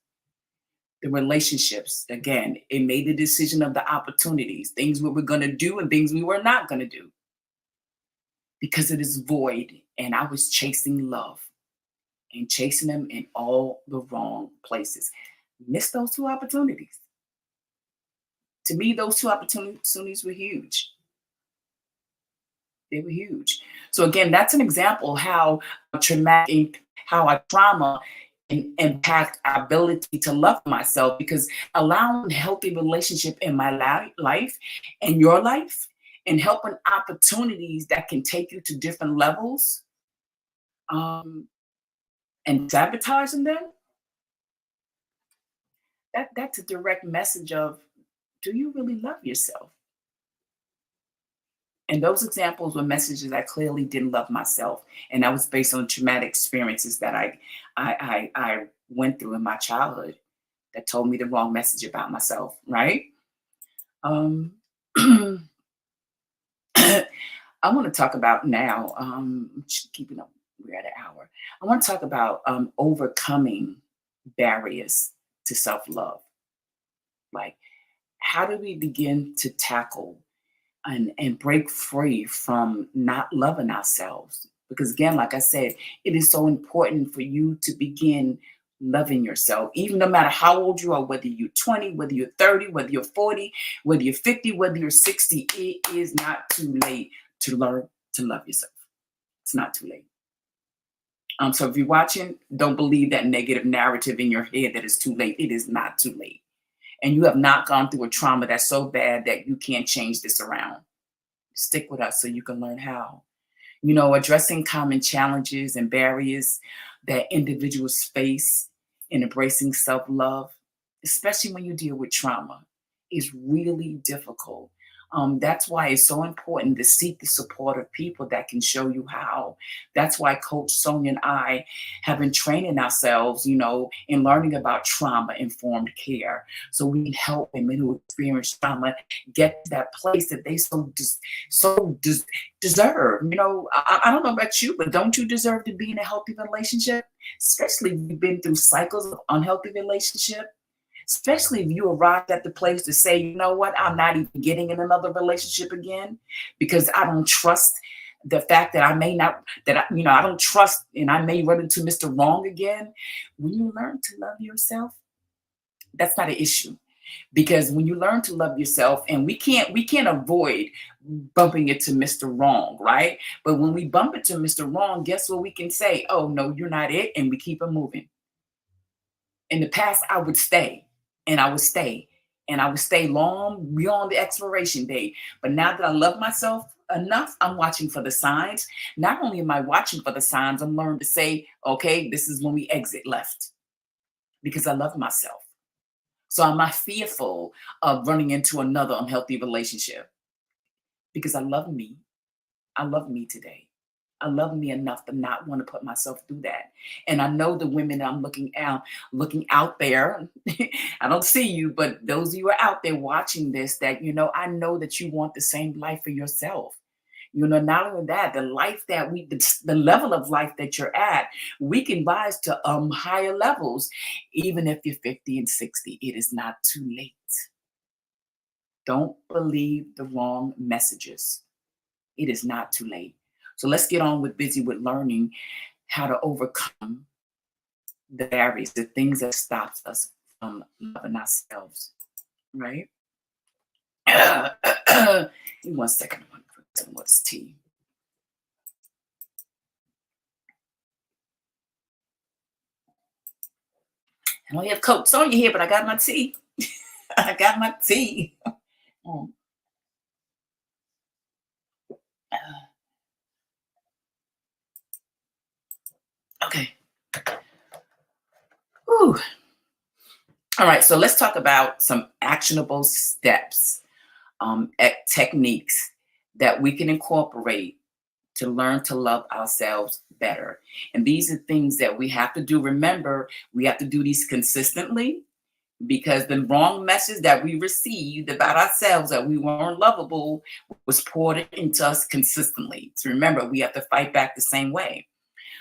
[SPEAKER 1] The relationships, again, it made the decision of the opportunities, things we were going to do and things we were not going to do because of this void. And I was chasing love and chasing them in all the wrong places. Missed those two opportunities. To me, those two opportunities were huge. They were huge. So again, that's an example how traumatic, how our trauma impact our ability to love myself, because allowing healthy relationship in my life and your life and helping opportunities that can take you to different levels, and sabotaging them, that's a direct message of, do you really love yourself? And those examples were messages I clearly didn't love myself, and that was based on traumatic experiences that I went through in my childhood that told me the wrong message about myself. Right? Um, I want to talk about now. Keeping up, we're at an hour. I want to talk about overcoming barriers to self love. Like, how do we begin to tackle and break free from not loving ourselves? Because again, like I said, it is so important for you to begin loving yourself, even no matter how old you are, whether you're 20, whether you're 30, whether you're 40, whether you're 50, whether you're 60, it is not too late to learn to love yourself. It's not too late. So if you're watching, don't believe that negative narrative in your head that it's too late. It is not too late. And you have not gone through a trauma that's so bad that you can't change this around. Stick with us so you can learn how. Addressing common challenges and barriers that individuals face in embracing self love, especially when you deal with trauma, is really difficult. That's why it's so important to seek the support of people that can show you how. That's why Coach Sonia and I have been training ourselves, in learning about trauma informed care. So we can help women who experience trauma get to that place that they deserve. I don't know about you, but don't you deserve to be in a healthy relationship? Especially if you've been through cycles of unhealthy relationship. Especially if you arrived at the place to say, you know what, I'm not even getting in another relationship again because I don't trust the fact that I may not, I don't trust and I may run into Mr. Wrong again. When you learn to love yourself, that's not an issue. Because when you learn to love yourself, and we can't avoid bumping it to Mr. Wrong, right? But when we bump it to Mr. Wrong, guess what we can say? Oh no, you're not it, and we keep it moving. In the past, I would stay and I would stay and I would stay long beyond the expiration date. But now that I love myself enough, I'm watching for the signs. Not only am I watching for the signs, I'm learning to say, okay, this is when we exit left because I love myself. So I'm not fearful of running into another unhealthy relationship because I love me. I love me today. I love me enough to not want to put myself through that. And I know the women that I'm looking out there. I don't see you, but those of you who are out there watching this, that I know that you want the same life for yourself. Not only that, the level of life that you're at, we can rise to higher levels. Even if you're 50 and 60, it is not too late. Don't believe the wrong messages. It is not too late. So let's get on with busy with learning how to overcome the barriers, the things that stops us from loving ourselves, right? Give me 1 second. I want to put some more tea. I don't have Coach Sonia here, but I got my tea. I got my tea. Mm. Okay. Whew. All right, so let's talk about some actionable steps, techniques that we can incorporate to learn to love ourselves better. And these are things that we have to do. Remember, we have to do these consistently because the wrong message that we received about ourselves, that we weren't lovable, was poured into us consistently. So remember, we have to fight back the same way.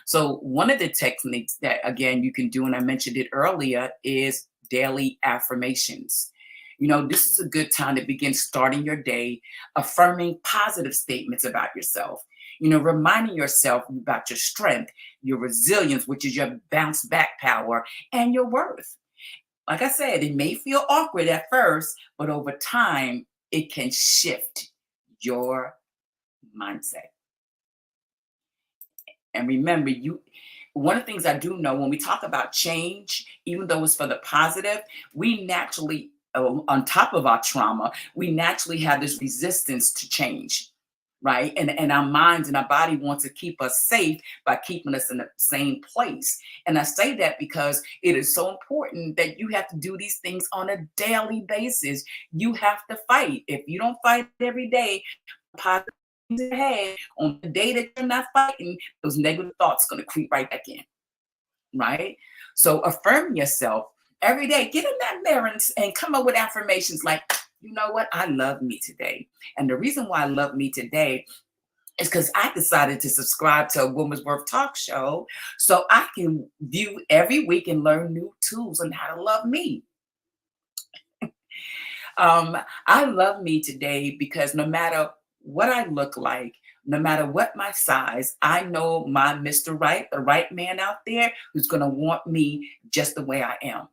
[SPEAKER 1] So one of the techniques that, again, you can do, and I mentioned it earlier, is daily affirmations. This is a good time to begin starting your day affirming positive statements about yourself. Reminding yourself about your strength, your resilience, which is your bounce back power, and your worth. Like I said, it may feel awkward at first, but over time, it can shift your mindset. And remember, one of the things I do know when we talk about change, even though it's for the positive, we naturally, on top of our trauma, we naturally have this resistance to change, right? And our minds and our body wants to keep us safe by keeping us in the same place. And I say that because it is so important that you have to do these things on a daily basis. You have to fight. If you don't fight every day, positive things in your head, on the day that you're not fighting, those negative thoughts going to creep right back in, right? So affirm yourself every day. Get in that mirror and come up with affirmations like, you know what? I love me today. And the reason why I love me today is because I decided to subscribe to a Woman's Worth talk show so I can view every week and learn new tools on how to love me. I love me today because no matter what I look like, no matter what my size, I know my Mr. Right, the right man out there who's going to want me just the way I am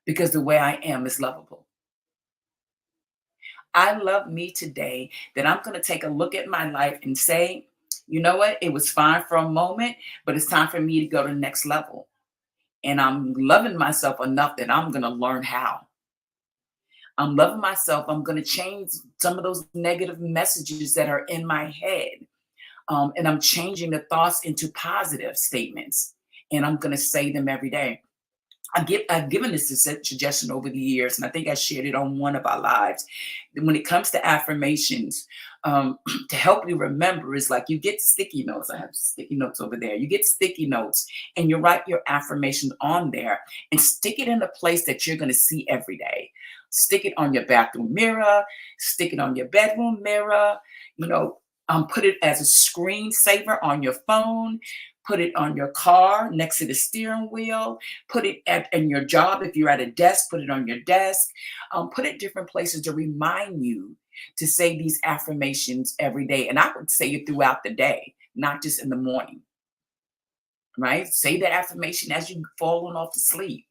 [SPEAKER 1] because the way I am is lovable. I love me today that I'm going to take a look at my life and say, you know what? It was fine for a moment, but it's time for me to go to the next level. And I'm loving myself enough that I'm going to learn how. I'm loving myself. I'm going to change some of those negative messages that are in my head. And I'm changing the thoughts into positive statements. And I'm going to say them every day. I've given this suggestion over the years, and I think I shared it on one of our lives. When it comes to affirmations, to help you remember is like you get sticky notes. I have sticky notes over there. You get sticky notes, and you write your affirmations on there, and stick it in a place that you're going to see every day. Stick it on your bathroom mirror. Stick it on your bedroom mirror. You know, put it as a screensaver on your phone. Put it on your car next to the steering wheel. Put it in your job. If you're at a desk, put it on your desk. Put it different places to remind you to say these affirmations every day. And I would say it throughout the day, not just in the morning, right? Say that affirmation as you falling off to sleep.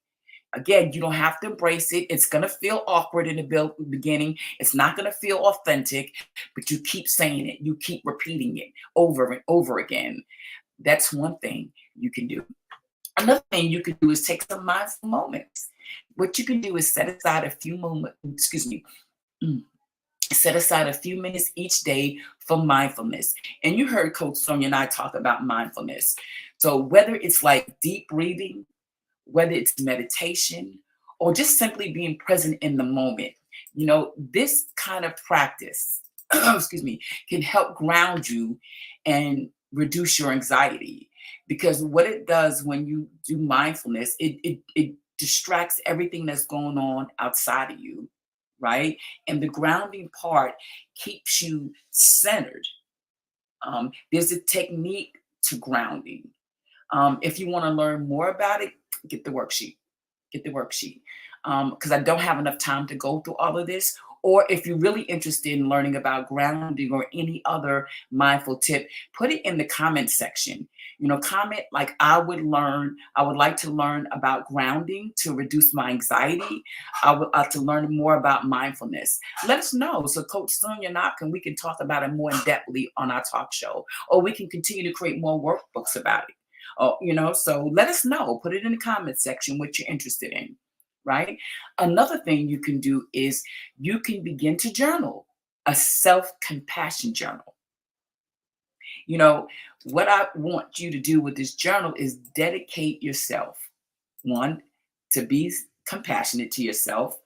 [SPEAKER 1] Again, you don't have to embrace it. It's going to feel awkward in the beginning. It's not going to feel authentic, but you keep saying it. You keep repeating it over and over again. That's one thing you can do. Another thing you can do is take some mindful moments. What you can do is set aside a few moments, excuse me, mm, set aside a few minutes each day for mindfulness. And you heard Coach Sonia and I talk about mindfulness. So whether it's like deep breathing, whether it's meditation, or just simply being present in the moment, this kind of practice, excuse me, can help ground you and reduce your anxiety. Because what it does when you do mindfulness, it distracts everything that's going on outside of you, right? And the grounding part keeps you centered. There's a technique to grounding. If you want to learn more about it, get the worksheet. Get the worksheet. Because I don't have enough time to go through all of this. Or if you're really interested in learning about grounding or any other mindful tip, put it in the comment section. Comment like I would like to learn about grounding to reduce my anxiety. I would like to learn more about mindfulness. Let us know. So Coach Sonia and we can talk about it more in depthly on our talk show, or we can continue to create more workbooks about it. Oh, so let us know. Put it in the comment section what you're interested in, right? Another thing you can do is you can begin to journal, a self-compassion journal. What I want you to do with this journal is dedicate yourself, one, to be compassionate to yourself.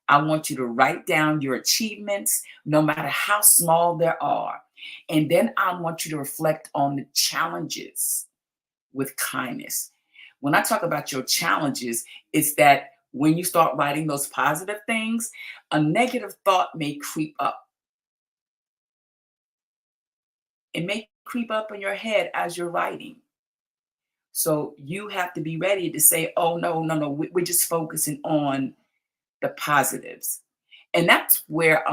[SPEAKER 1] I want you to write down your achievements, no matter how small they are. And then I want you to reflect on the challenges with kindness. When I talk about your challenges, it's that when you start writing those positive things, a negative thought may creep up. It may creep up in your head as you're writing. So you have to be ready to say, oh, no, no, no, we're just focusing on the positives. And that's where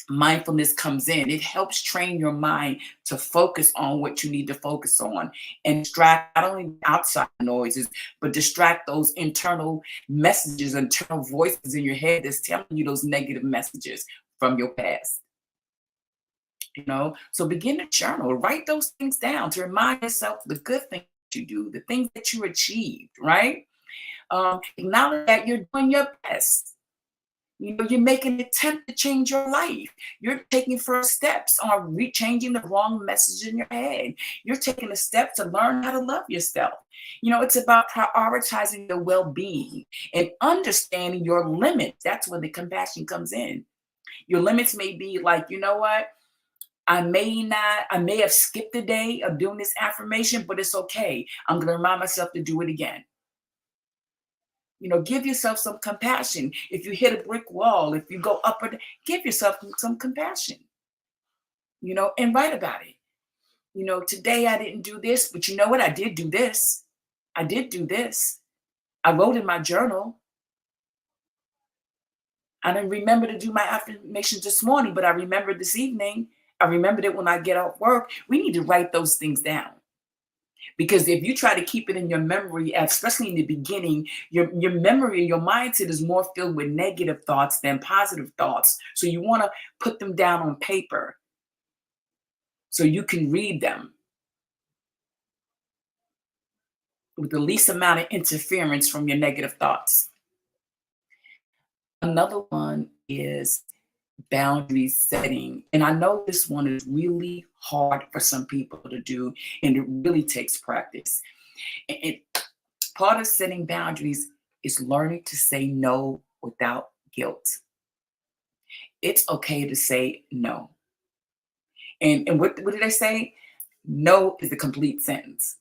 [SPEAKER 1] mindfulness comes in. It helps train your mind to focus on what you need to focus on and distract not only outside noises, but distract those internal messages, internal voices in your head that's telling you those negative messages from your past. So begin to journal, write those things down to remind yourself the good things you do, the things that you achieved, right? Acknowledge that you're doing your best. You're making an attempt to change your life. You're taking first steps on changing the wrong message in your head. You're taking a step to learn how to love yourself. It's about prioritizing your well-being and understanding your limits. That's where the compassion comes in. Your limits may be like, you know what? I may have skipped a day of doing this affirmation, but it's okay. I'm going to remind myself to do it again. Give yourself some compassion. If you hit a brick wall, if you go up, give yourself some compassion, and write about it. Today I didn't do this, but you know what? I did do this. I did do this. I wrote in my journal. I didn't remember to do my affirmations this morning, but I remembered this evening. I remembered it when I get off work. We need to write those things down. Because if you try to keep it in your memory, especially in the beginning, your memory, your mindset is more filled with negative thoughts than positive thoughts. So you want to put them down on paper so you can read them with the least amount of interference from your negative thoughts. Another one is boundary setting. And I know this one is really hard for some people to do, and it really takes practice. And part of setting boundaries is learning to say no without guilt. It's okay to say no. And what did I say? No is the complete sentence.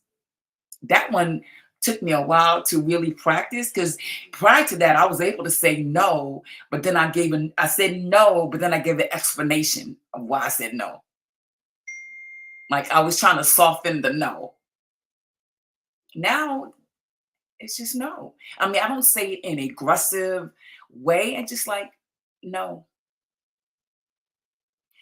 [SPEAKER 1] That one took me a while to really practice because prior to that, I was able to say no, but then I said no, but then I gave an explanation of why I said no. Like I was trying to soften the no. Now it's just no. I mean, I don't say it in an aggressive way. I just like, no.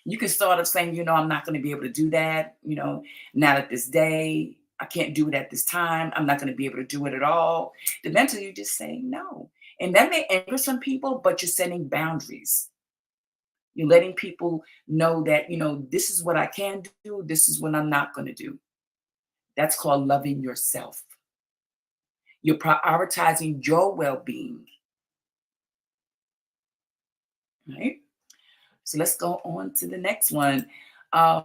[SPEAKER 1] You can start off saying, I'm not going to be able to do that, not at this day. I can't do it at this time. I'm not going to be able to do it at all. Then mentally, you just say no. And that may anger some people, but you're setting boundaries. You're letting people know that, this is what I can do. This is what I'm not going to do. That's called loving yourself. You're prioritizing your well being, right? So let's go on to the next one. Uh,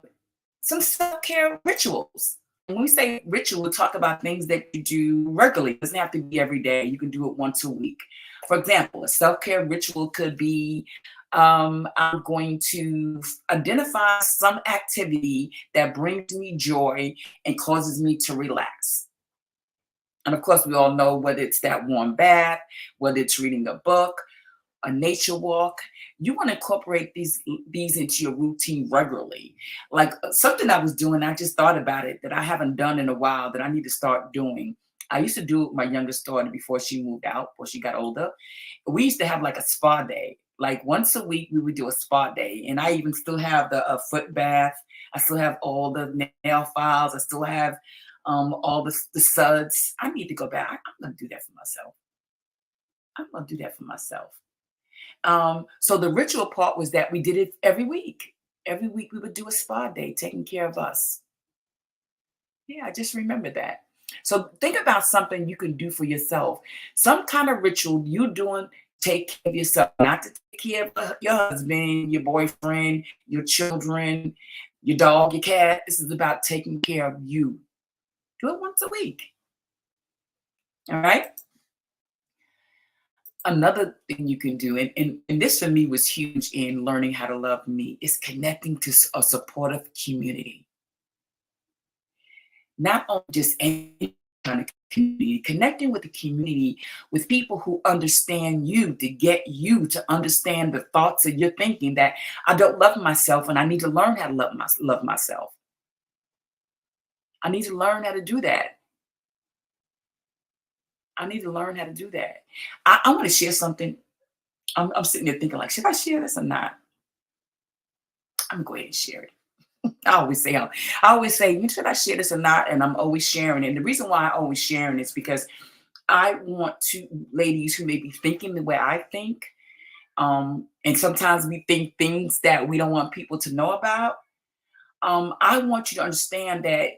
[SPEAKER 1] some self-care rituals. When we say ritual, we talk about things that you do regularly. It doesn't have to be every day. You can do it once a week. For example, a self-care ritual could be I'm going to identify some activity that brings me joy and causes me to relax. And of course, we all know whether it's that warm bath, whether it's reading a book, a nature walk. You want to incorporate these into your routine regularly. Like something I was doing, I just thought about it that I haven't done in a while that I need to start doing. I used to do it with my youngest daughter before she moved out, before she got older. We used to have like a spa day. Like once a week, we would do a spa day. And I even still have the foot bath. I still have all the nail files. I still have all the suds. I need to go back. I'm going to do that for myself. I'm going to do that for myself. So the ritual part was that we did it every week. Every week we would do a spa day, taking care of us. Yeah, I just remember that. So think about something you can do for yourself. Some kind of ritual you doing, take care of yourself, not to take care of your husband, your boyfriend, your children, your dog, your cat. This is about taking care of you. Do it once a week. All right. Another thing you can do, and this for me was huge in learning how to love me, is connecting to a supportive community. Not only just any kind of community, connecting with the community with people who understand you to get you to understand the thoughts that you're thinking that I don't love myself and I need to learn how to love myself. I need to learn how to do that. I need to learn how to do that. I want to share something. I'm sitting there thinking like, should I share this or not? I'm gonna go ahead and share it. I always say, should I share this or not? And I'm always sharing it. And the reason why I always sharing is because I want to ladies who may be thinking the way I think, and sometimes we think things that we don't want people to know about. I want you to understand that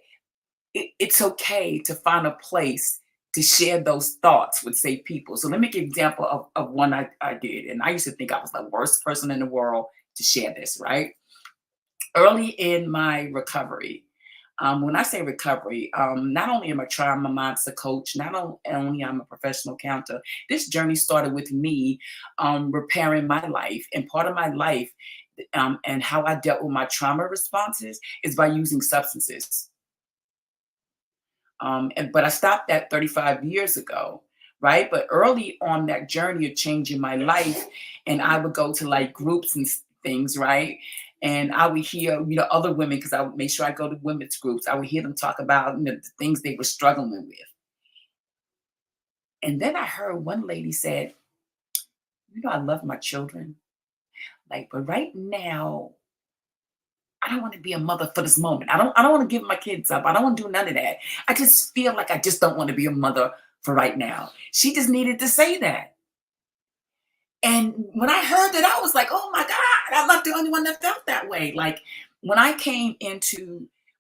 [SPEAKER 1] it's okay to find a place to share those thoughts with, say, people. So let me give an example of one I did. And I used to think I was the worst person in the world to share this, right? Early in my recovery, when I say recovery, not only am I a trauma mindset coach, not only I'm a professional counselor, this journey started with me repairing my life. And part of my life and how I dealt with my trauma responses is by using substances. But I stopped that 35 years ago, right? But early on that journey of changing my life, and I would go to like groups and things, right? And I would hear, other women, because I would make sure I go to women's groups. I would hear them talk about, the things they were struggling with. And then I heard one lady said, I love my children. Like, but right now, I don't want to be a mother for this moment. I don't want to give my kids up. I don't want to do none of that. I just feel like I just don't want to be a mother for right now. She just needed to say that. And when I heard that, I was like, oh my God, I'm not the only one that felt that way. Like when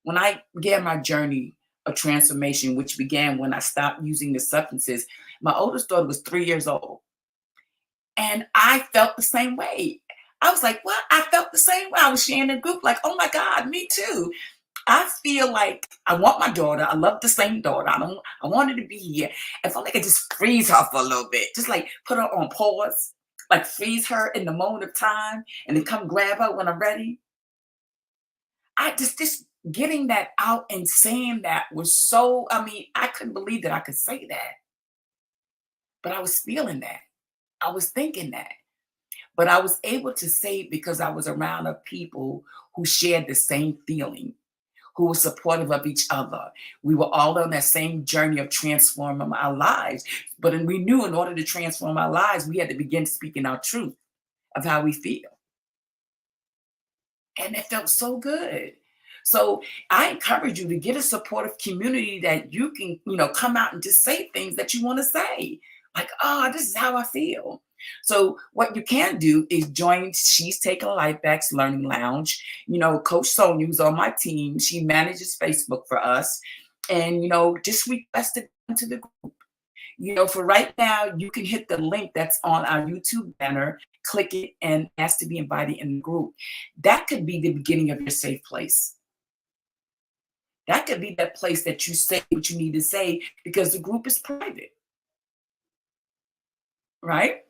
[SPEAKER 1] when I began my journey of transformation, which began when I stopped using the substances, my oldest daughter was 3 years old. And I felt the same way. I was like, "What?" I felt the same way. I was sharing in the group, like, "Oh my God, me too." I feel like I want my daughter. I love the same daughter. I want her to be here. If only I could just freeze her for a little bit, just like put her on pause, like freeze her in the moment of time, and then come grab her when I'm ready. I just getting that out and saying that was so. I mean, I couldn't believe that I could say that, but I was feeling that. I was thinking that. But I was able to say it because I was around of people who shared the same feeling, who were supportive of each other. We were all on that same journey of transforming our lives. But we knew in order to transform our lives, we had to begin speaking our truth of how we feel. And it felt so good. So I encourage you to get a supportive community that you can, come out and just say things that you want to say. Like, oh, this is how I feel. So what you can do is join She's Taking Life Back's Learning Lounge. Coach Sonia, who's on my team, she manages Facebook for us. And just request it into the group. For right now, you can hit the link that's on our YouTube banner, click it, and ask to be invited in the group. That could be the beginning of your safe place. That could be that place that you say what you need to say because the group is private, right?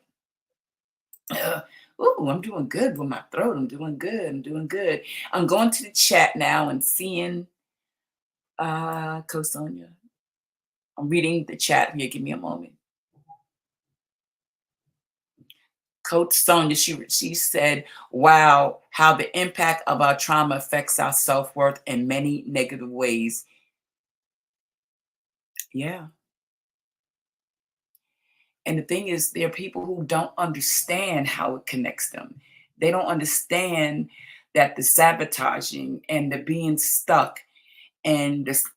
[SPEAKER 1] Ooh, I'm doing good with my throat. I'm doing good. I'm doing good. I'm going to the chat now and seeing Coach Sonia. I'm reading the chat here. Give me a moment. Coach Sonia, she said, wow, how the impact of our trauma affects our self-worth in many negative ways. Yeah. And the thing is, there are people who don't understand how it connects them. They don't understand that the sabotaging and the being stuck and this,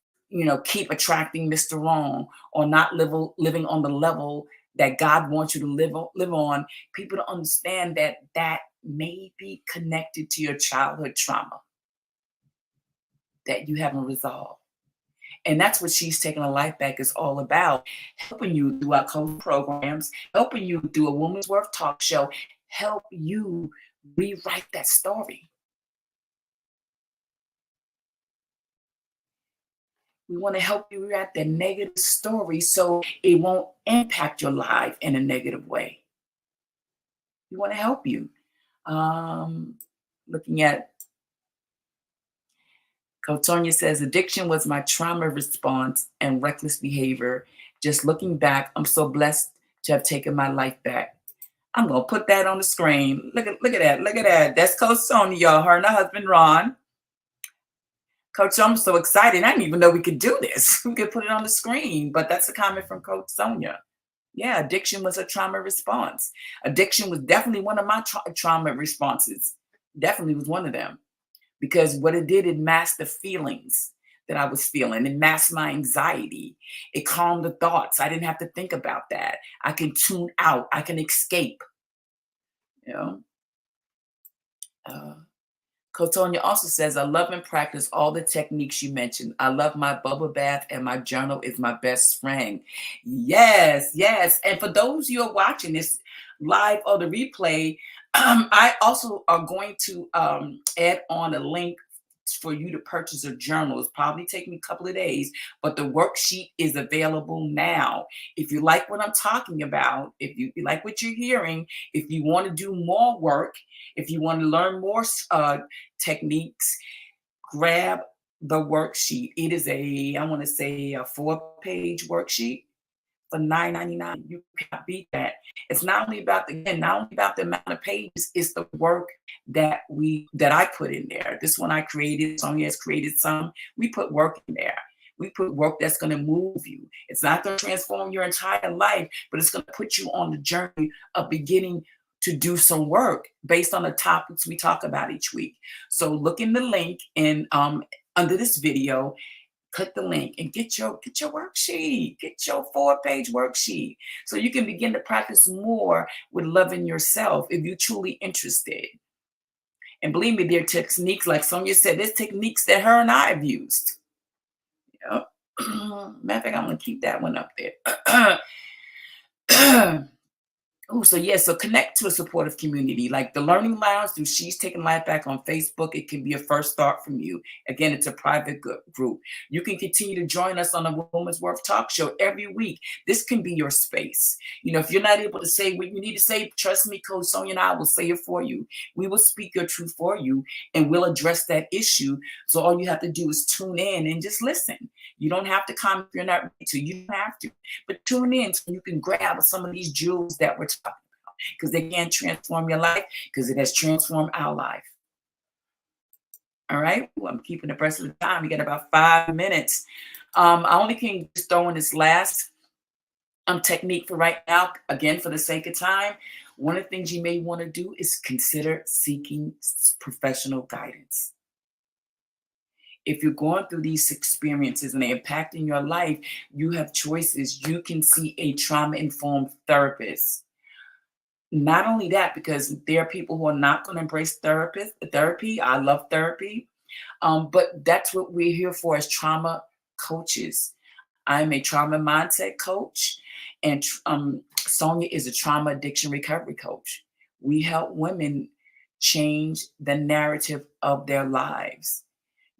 [SPEAKER 1] keep attracting Mr. Wrong or not living on the level that God wants you to live on. People don't understand that that may be connected to your childhood trauma that you haven't resolved. And that's what She's Taking a Life Back is all about, helping you through our coaching programs, helping you through a Woman's Worth talk show, help you rewrite that story. We want to help you rewrite that negative story so it won't impact your life in a negative way. We want to help you. Looking at Coach Sonia says, addiction was my trauma response and reckless behavior. Just looking back, I'm so blessed to have taken my life back. I'm gonna put that on the screen. Look at that. Look at that. That's Coach Sonia, y'all. Her and her husband Ron. Coach, I'm so excited. I didn't even know we could do this. We could put it on the screen, but that's a comment from Coach Sonia. Yeah, addiction was a trauma response. Addiction was definitely one of my trauma responses. Definitely was one of them because what it did, it masked the feelings that I was feeling. It masked my anxiety. It calmed the thoughts. I didn't have to think about that. I can tune out. I can escape. You know. Uh, Kotonia also says, I love and practice all the techniques you mentioned. I love my bubble bath and my journal is my best friend. Yes, yes. And for those you are watching this live or the replay, I also are going to add on a link for you to purchase a journal. It's probably take me a couple of days, but the worksheet is available now. If you like what I'm talking about, if you like what you're hearing, if you want to do more work, if you want to learn more techniques, grab the worksheet. It is I want to say a 4-page worksheet for $9.99. You can't beat that. It's not only about the amount of pages, it's the work that I put in there. This one I created, Sonia has created some. We put work in there. We put work that's going to move you. It's not going to transform your entire life, but it's going to put you on the journey of beginning to do some work based on the topics we talk about each week. So look in the link and under this video, click the link and get your worksheet, get your 4-page worksheet so you can begin to practice more with loving yourself if you're truly interested. And believe me, there are techniques, like Sonia said, there's techniques that her and I have used. Matter of fact, I'm going to keep that one up there. Oh, so yeah, so connect to a supportive community like the Learning Lounge through She's Taking Life Back on Facebook. It can be a first start from you. Again, it's a private group. You can continue to join us on the Woman's Worth Talk Show every week. This can be your space. You know, if you're not able to say what you need to say, trust me, Coach Sonia and I will say it for you. We will speak your truth for you and we'll address that issue. So all you have to do is tune in and just listen. You don't have to comment if you're not ready to. You don't have to. But tune in so you can grab some of these jewels that we're talking about because they can transform your life because it has transformed our life. All right. Well, I'm keeping the rest of the time. We got about 5 minutes. I only can just throw in this last technique for right now. Again, for the sake of time, one of the things you may want to do is consider seeking professional guidance. If you're going through these experiences and they're impacting your life, you have choices. You can see a trauma-informed therapist. Not only that, because there are people who are not going to embrace therapy. I love therapy. But that's what we're here for as trauma coaches. I'm a trauma mindset coach, and Sonia is a trauma addiction recovery coach. We help women change the narrative of their lives.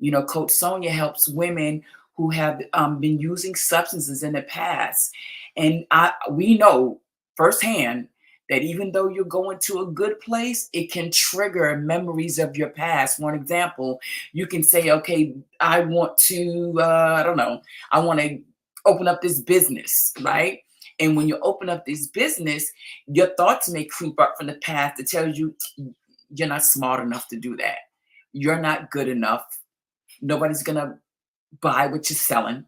[SPEAKER 1] You know, Coach Sonia helps women who have been using substances in the past. And we know firsthand that even though you're going to a good place, it can trigger memories of your past. One example, you can say, okay, I want to, I don't know, I want to open up this business, right? And when you open up this business, your thoughts may creep up from the past to tell you you're not smart enough to do that. You're not good enough. Nobody's going to buy what you're selling.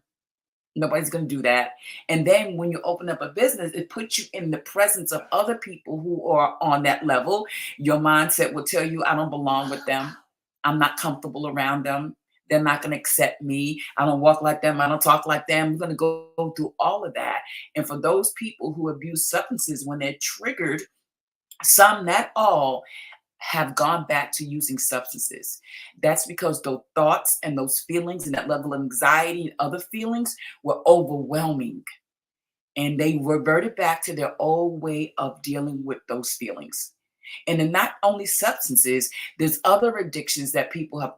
[SPEAKER 1] Nobody's going to do that. And then when you open up a business, it puts you in the presence of other people who are on that level. Your mindset will tell you, I don't belong with them. I'm not comfortable around them. They're not going to accept me. I don't walk like them. I don't talk like them. We're going to go through all of that. And for those people who abuse substances, when they're triggered, some, not all, have gone back to using substances. That's because those thoughts and those feelings and that level of anxiety and other feelings were overwhelming. And they reverted back to their old way of dealing with those feelings. And then not only substances, there's other addictions that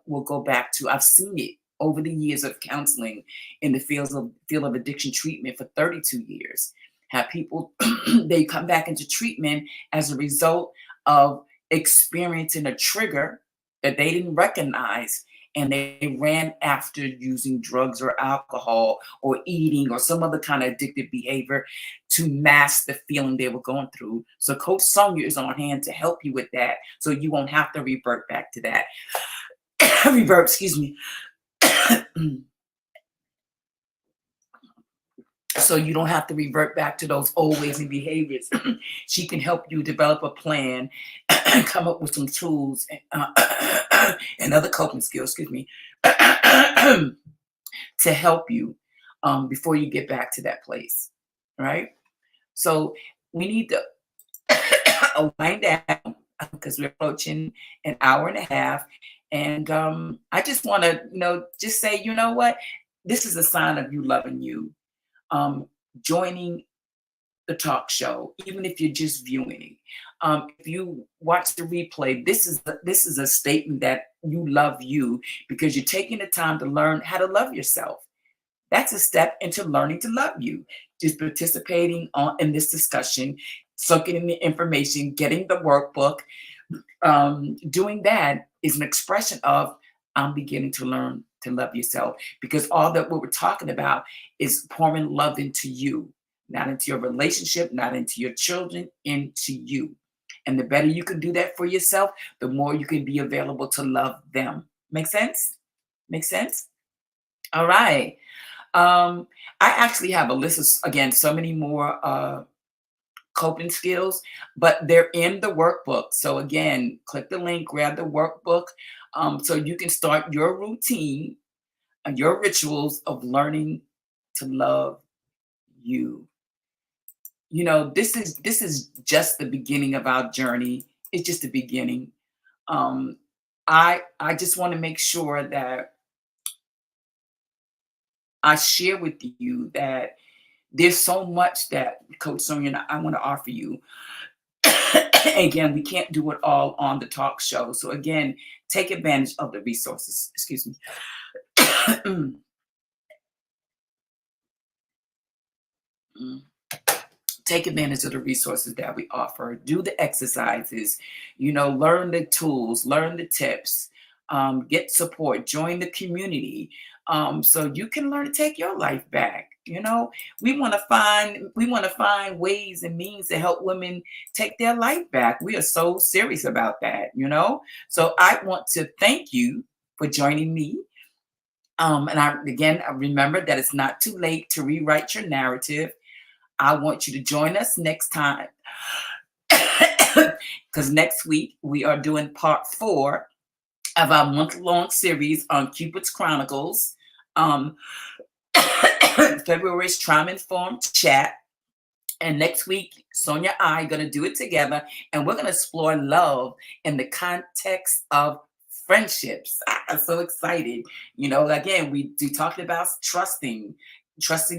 [SPEAKER 1] will go back to. I've seen it over the years of counseling in the field of addiction treatment for 32 years. Have people they come back into treatment as a result of experiencing a trigger that they didn't recognize, and they ran after using drugs or alcohol or eating or some other kind of addictive behavior to mask the feeling they were going through. So Coach Sonia is on hand to help you with that, so you won't have to revert back to that. Revert, excuse me. So you don't have to revert back to those old ways and behaviors. She can help you develop a plan and come up with some tools and other coping skills, excuse me, to help you before you get back to that place, right? So we need to wind down because we're approaching an hour and a half. And I just want to, just say, you know what? This is a sign of you loving you. Joining the talk show, even if you're just viewing it. If you watch the replay, this is a statement that you love you because you're taking the time to learn how to love yourself. That's a step into learning to love you. Just participating in this discussion, soaking in the information, getting the workbook, doing that is an expression of I'm beginning to learn to love yourself, because all that what we're talking about is pouring love into you, not into your relationship, not into your children, into you. And the better you can do that for yourself, the more you can be available to love them. Make sense? Make sense? All right. I actually have a list of, again, so many more coping skills, but they're in the workbook. So again, click the link, grab the workbook, so you can start your routine and your rituals of learning to love you. This is just the beginning of our journey. It's just the beginning. Um, I just want to make sure that I share with you that there's so much that Coach Sonia and I want to offer you. Again, we can't do it all on the talk show. So again, take advantage of the resources. Excuse me. Take advantage of the resources that we offer. Do the exercises, learn the tools, learn the tips, get support, join the community, so you can learn to take your life back. We want to find ways and means to help women take their life back. We are so serious about that. So I want to thank you for joining me. I remember that it's not too late to rewrite your narrative. I want you to join us next time, because next week we are doing part 4 of our month-long series on Cupid's Chronicles. February's trauma-informed chat. And next week, Sonia and I are going to do it together, and we're going to explore love in the context of friendships. I'm so excited. Again, we talked about trusting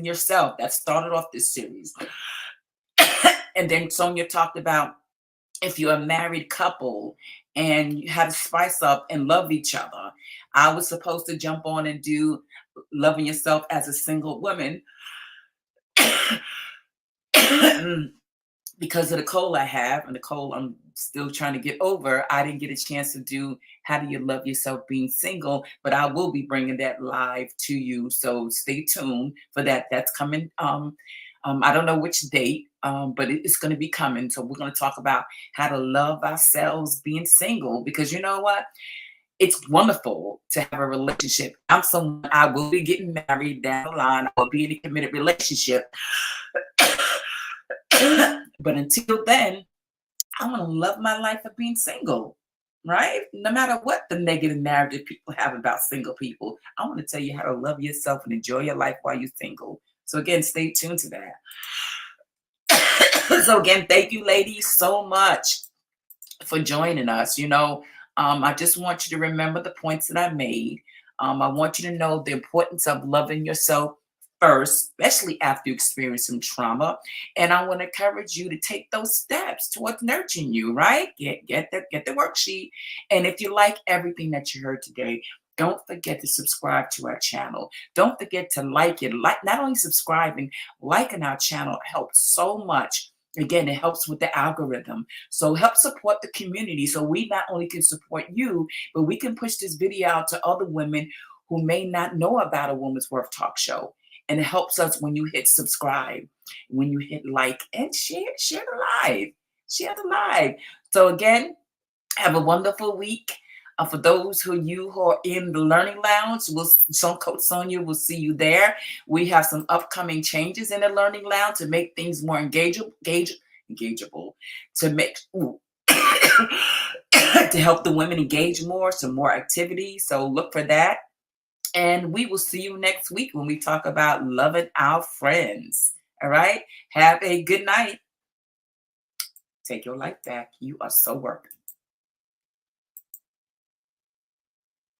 [SPEAKER 1] yourself. That started off this series. And then Sonia talked about if you're a married couple and you have to spice up and love each other. I was supposed to jump on and do loving yourself as a single woman. Because of the cold I have, and the cold I'm still trying to get over, I didn't get a chance to do how do you love yourself being single, but I will be bringing that live to you. So stay tuned for that. That's coming. I don't know which date, but it's going to be coming. So we're going to talk about how to love ourselves being single, because you know what? It's wonderful to have a relationship. I will be getting married down the line. I will be in a committed relationship. But until then, I want to love my life of being single, right? No matter what the negative narrative people have about single people, I want to tell you how to love yourself and enjoy your life while you're single. So again, stay tuned to that. So again, thank you, ladies, so much for joining us. I just want you to remember the points that I made. I want you to know the importance of loving yourself first, especially after you experience some trauma. And I want to encourage you to take those steps towards nurturing you, right? Get the worksheet. And if you like everything that you heard today, don't forget to subscribe to our channel. Don't forget to like it. Not only subscribing, liking our channel helps so much. Again, it helps with the algorithm. So help support the community, so we not only can support you, but we can push this video out to other women who may not know about a Woman's Worth talk show. And it helps us when you hit subscribe, when you hit like, and share the live. Share the live. So again, have a wonderful week. For those who are in the Learning Lounge, Coach Sonia will see you there. We have some upcoming changes in the Learning Lounge to make things more engageable, to make to help the women engage more, some more activity. So look for that. And we will see you next week when we talk about loving our friends. All right? Have a good night. Take your life back. You are so worth it.